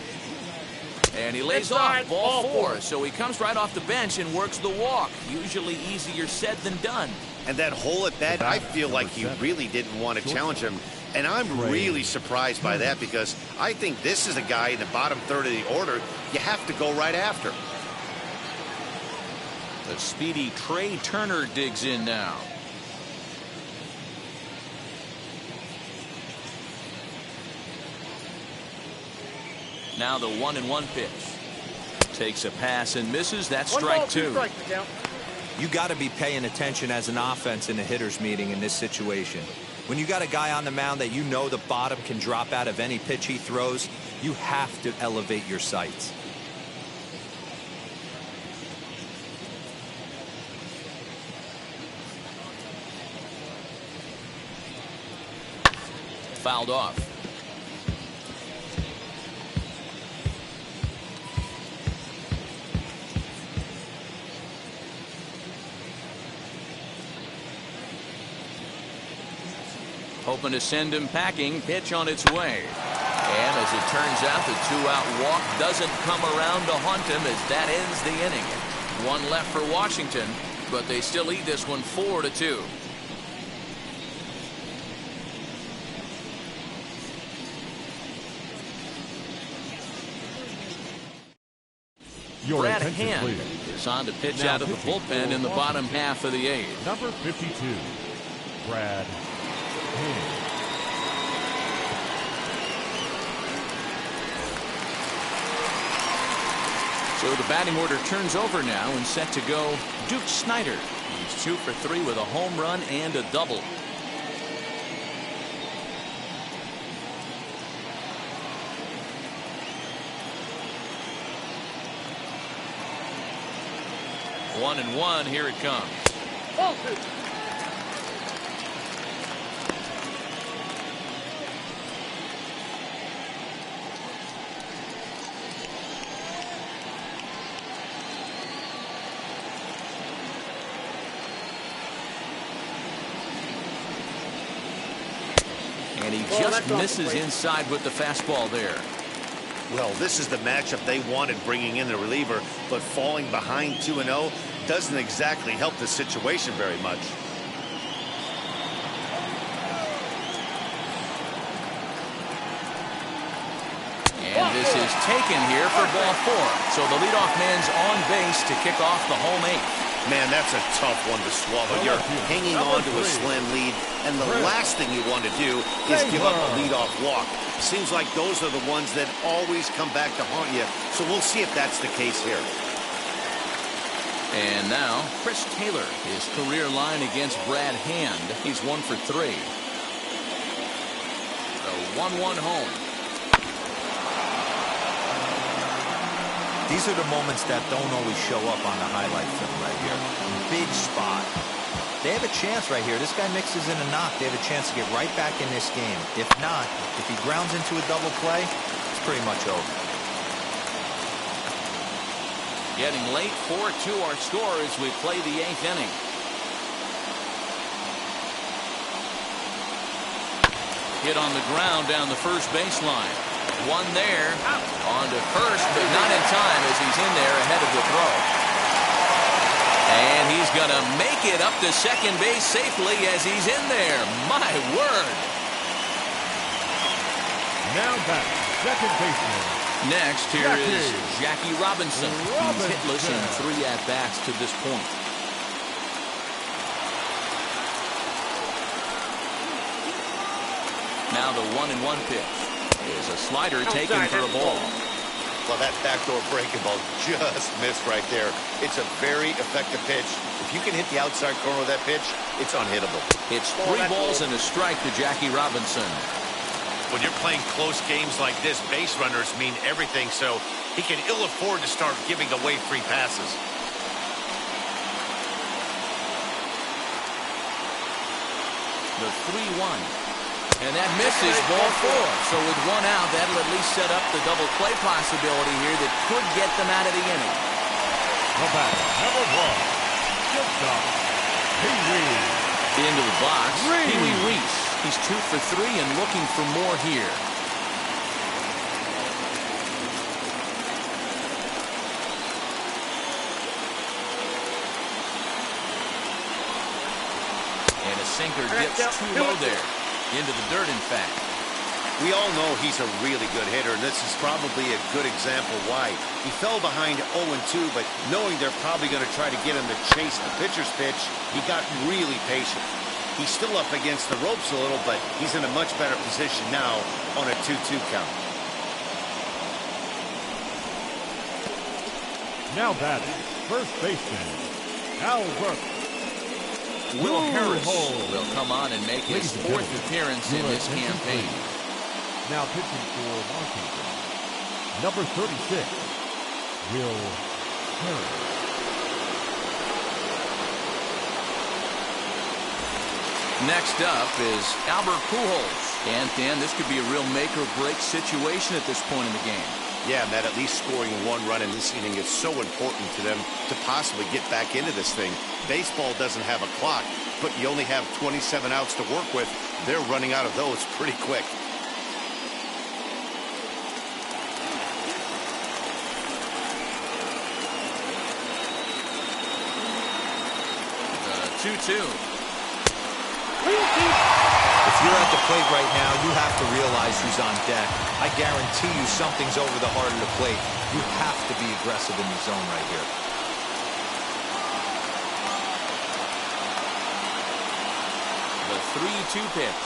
And he lays off. Ball 4. So he comes right off the bench and works the walk. Usually easier said than done. And that hole at bat, I feel like he really didn't want to challenge him. And I'm really surprised by that, because I think this is a guy in the bottom 3rd of the order you have to go right after. The speedy Trey Turner digs in now. Now the 1-1 pitch. Takes a pass and misses. That's strike 2. You got to be paying attention as an offense in a hitter's meeting in this situation. When you got a guy on the mound that you know the bottom can drop out of any pitch he throws, you have to elevate your sights. Fouled off. Hoping to send him packing. Pitch on its way. And as it turns out, the 2-out walk doesn't come around to haunt him, as that ends the inning. 1 left for Washington, but they still lead this one 4-2. Brad Hand is on to pitch out of the bullpen in the bottom half of the 8th. Number 52, Brad Hand. So the batting order turns over now, and set to go Duke Snider. He's 2 for 3 with a home run and a double. One and one. Here it comes. And he just misses inside with the fastball there. Well, this is the matchup they wanted, bringing in the reliever, but falling behind 2-0 doesn't exactly help the situation very much. And this is taken here for ball 4. So the leadoff man's on base to kick off the home 8th. Man, that's a tough one to swallow. You're hanging on to a slim lead, and the last thing you want to do is give up a leadoff walk. Seems like those are the ones that always come back to haunt you, so we'll see if that's the case here. And now Chris Taylor, his career line against Brad Hand. He's 1 for 3. The 1-1 home. These are the moments that don't always show up on the highlight film right here. Big spot. They have a chance right here. This guy mixes in a knock. They have a chance to get right back in this game. If not, if he grounds into a double play, it's pretty much over. Getting late, 4-2 our score as we play the 8th inning. Hit on the ground down the first baseline. One there. On to first, but not in time as he's in there ahead of the throw. And he's going to make it up to second base safely as he's in there. My word. Now back, second baseman. Next, here is Jackie Robinson. He's hitless in 3 at-bats to this point. Now the 1-1 pitch is a slider taken for a ball. Well, that backdoor breaking ball just missed right there. It's a very effective pitch. If you can hit the outside corner of that pitch, it's unhittable. It's 3 balls and a strike to Jackie Robinson. When you're playing close games like this, base runners mean everything, so he can ill afford to start giving away free passes. The 3-1. And that misses, ball 4. So with 1 out, that'll at least set up the double play possibility here that could get them out of the inning. The batter, number 1, shortstop, Pee-wee. Into the box, Pee-wee Reese. He's 2 for 3 and looking for more here. And a sinker dips too low there. Into the dirt, in fact. We all know he's a really good hitter, and this is probably a good example why. He fell behind 0-2, but knowing they're probably going to try to get him to chase the pitcher's pitch, he got really patient. He's still up against the ropes a little, but he's in a much better position now on a 2-2 count. Now batting, first baseman, Al Burke. Will Harris will come on and make his 4th appearance in this campaign. Now pitching for Washington, number 36, Will Harris. Next up is Albert Pujols. And Dan, this could be a real make-or-break situation at this point in the game. Yeah, Matt, at least scoring 1 run in this inning is so important to them to possibly get back into this thing. Baseball doesn't have a clock, but you only have 27 outs to work with. They're running out of those pretty quick. The 2-2. If you're at the plate right now, you have to realize who's on deck. I guarantee you something's over the heart of the plate. You have to be aggressive in the zone right here. The 3-2 pitch.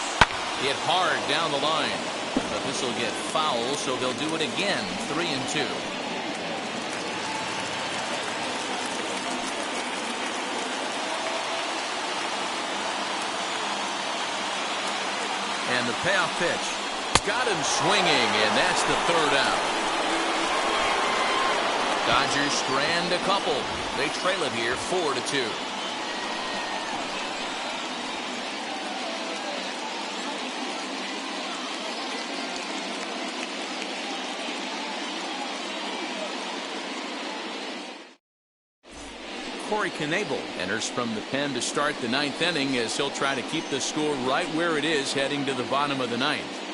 Hit hard down the line. But this will get foul, so they'll do it again. 3-2. And the payoff pitch. Got him swinging, and that's the 3rd out. Dodgers strand a couple. They trail it here 4-2. Corey Knebel enters from the pen to start the 9th inning as he'll try to keep the score right where it is heading to the bottom of the 9th.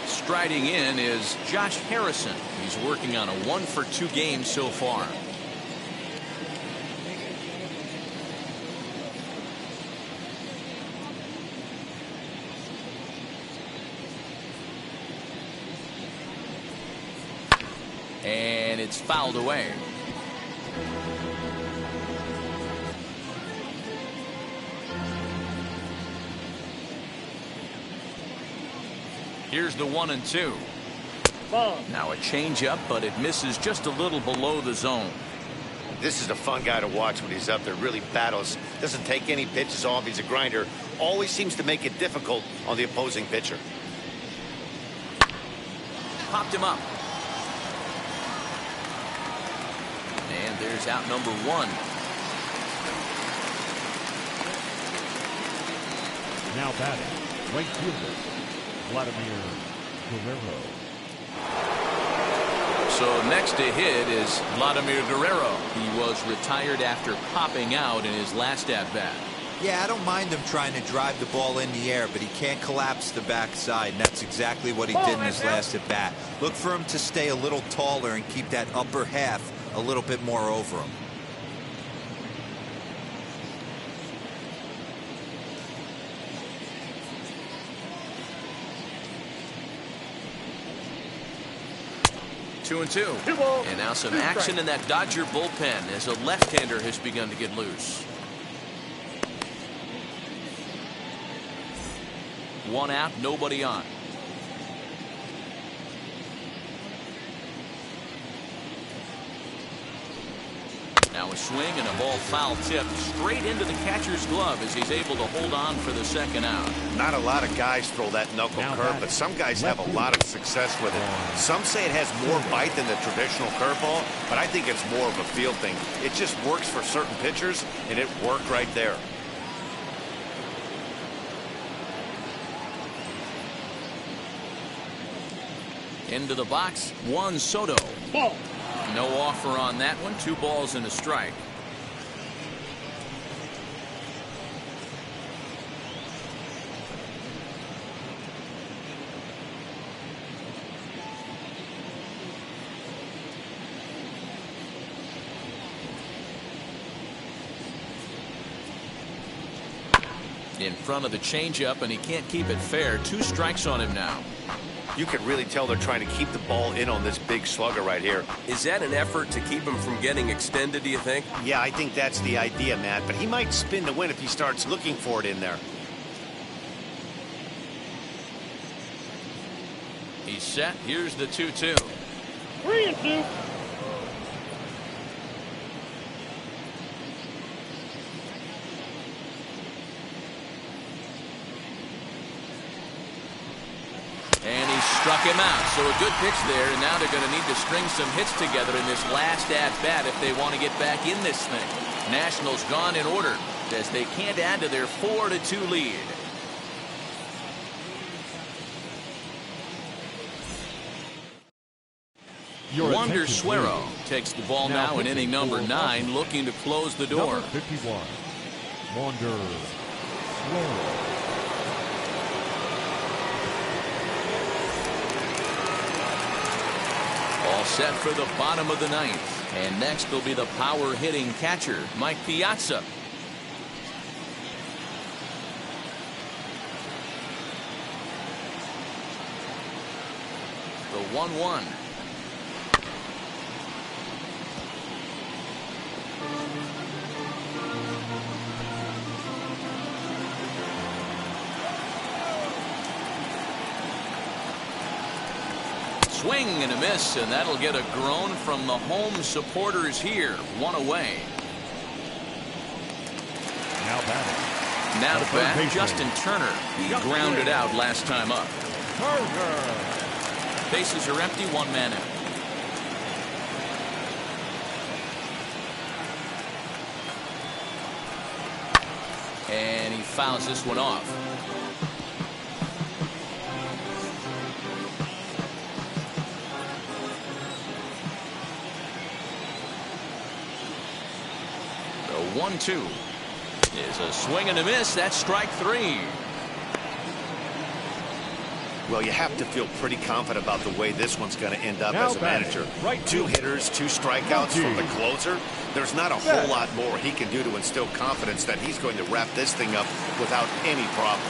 Striding in is Josh Harrison. He's working on a 1-for-2 game so far. And it's fouled away. Here's the 1-2. Ball. Now a changeup, but it misses just a little below the zone. This is a fun guy to watch when he's up there. Really battles. Doesn't take any pitches off. He's a grinder. Always seems to make it difficult on the opposing pitcher. Popped him up. And there's out number one. Now batting, right fielder, Vladimir Guerrero. So next to hit is Vladimir Guerrero. He was retired after popping out in his last at-bat. Yeah, I don't mind him trying to drive the ball in the air, but he can't collapse the backside, and that's exactly what he did in his last at-bat. Look for him to stay a little taller and keep that upper half a little bit more over him. Two and two. And now some action in that Dodger bullpen as a left-hander has begun to get loose. One out, nobody on. Now a swing and a ball foul tipped straight into the catcher's glove as he's able to hold on for the second out. Not a lot of guys throw that knuckle curve, but some guys have a lot of success with it. Some say it has more bite than the traditional curveball, but I think it's more of a feel thing. It just works for certain pitchers, and it worked right there. Into the box, Juan Soto. Ball. No offer on that one. 2 balls and a strike. In front of the changeup, and he can't keep it fair. 2 strikes on him now. You can really tell they're trying to keep the ball in on this big slugger right here. Is that an effort to keep him from getting extended, do you think? Yeah, I think that's the idea, Matt, but he might spin to win if he starts looking for it in there. He's set. Here's the 2-2. 3 and 2. Struck him out. So a good pitch there, and now they're going to need to string some hits together in this last at-bat if they want to get back in this thing. Nationals gone in order as they can't add to their 4-2 lead. Wander Suero takes the ball now in inning number 9, looking to close the door. Number 51, Wander Suero. All set for the bottom of the 9th. And next will be the power hitting catcher, Mike Piazza. The 1-1. Swing and a miss, and that'll get a groan from the home supporters here. 1 away. Now batting. Now to bat, Justin Turner. He grounded out last time up. Turner. Bases are empty, 1 man out. And he fouls this one off. The 1-2 is a swing and a miss. That's strike 3. Well, you have to feel pretty confident about the way this one's going to end up Now as a manager. right 2 hitters, 2 strikeouts from the closer. There's not a whole lot more he can do to instill confidence that he's going to wrap this thing up without any problem.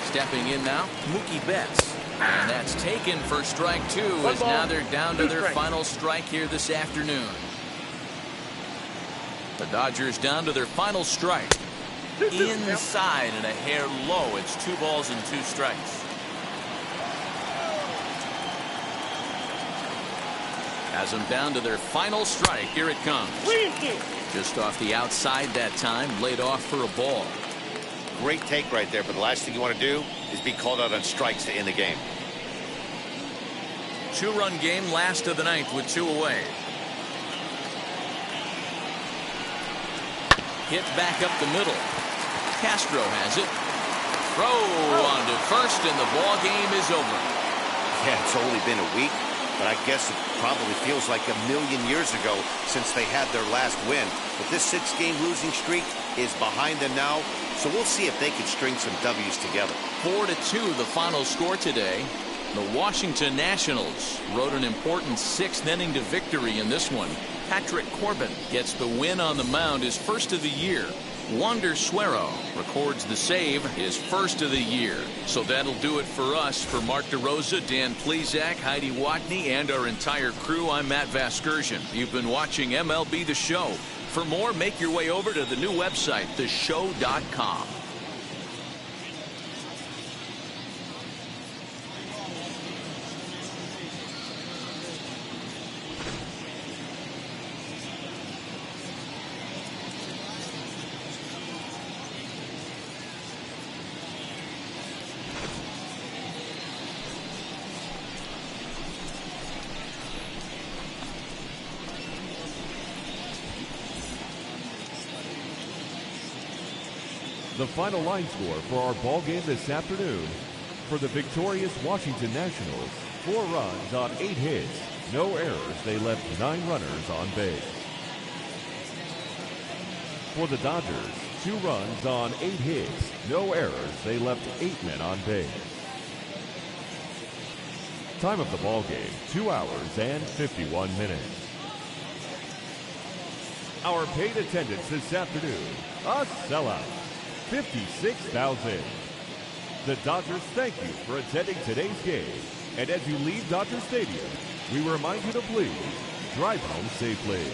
Stepping in now, Mookie Betts. And that's taken for strike 2 as now they're down to their final strike here this afternoon. The Dodgers down to their final strike. Inside and a hair low. It's 2 balls and 2 strikes. Has them down to their final strike. Here it comes. 3-2. Just off the outside that time, laid off for a ball. Great take right there, but the last thing you want to do is be called out on strikes to end the game. 2-run game, last of the ninth with 2 away. Hit back up the middle. Castro has it. Throw onto first, and the ball game is over. Yeah, it's only been a week, but I guess it probably feels like a million years ago since they had their last win. But this 6-game losing streak is behind them now, so we'll see if they can string some W's together. 4-2 the final score today. The Washington Nationals rode an important 6th inning to victory in this one. Patrick Corbin gets the win on the mound, his first of the year. Wander Suero records the save, his first of the year. So that'll do it for us. For Mark DeRosa, Dan Plezak, Heidi Watney, and our entire crew, I'm Matt Vasgersian. You've been watching MLB The Show. For more, make your way over to the new website, theshow.com. The final line score for our ball game this afternoon: for the victorious Washington Nationals, 4 runs on 8 hits, no errors. They left 9 runners on base. For the Dodgers, 2 runs on 8 hits, no errors. They left 8 men on base. Time of the ball game, 2 hours and 51 minutes. Our paid attendance this afternoon, a sellout. 56,000. The Dodgers thank you for attending today's game. And as you leave Dodger Stadium, we remind you to please drive home safely.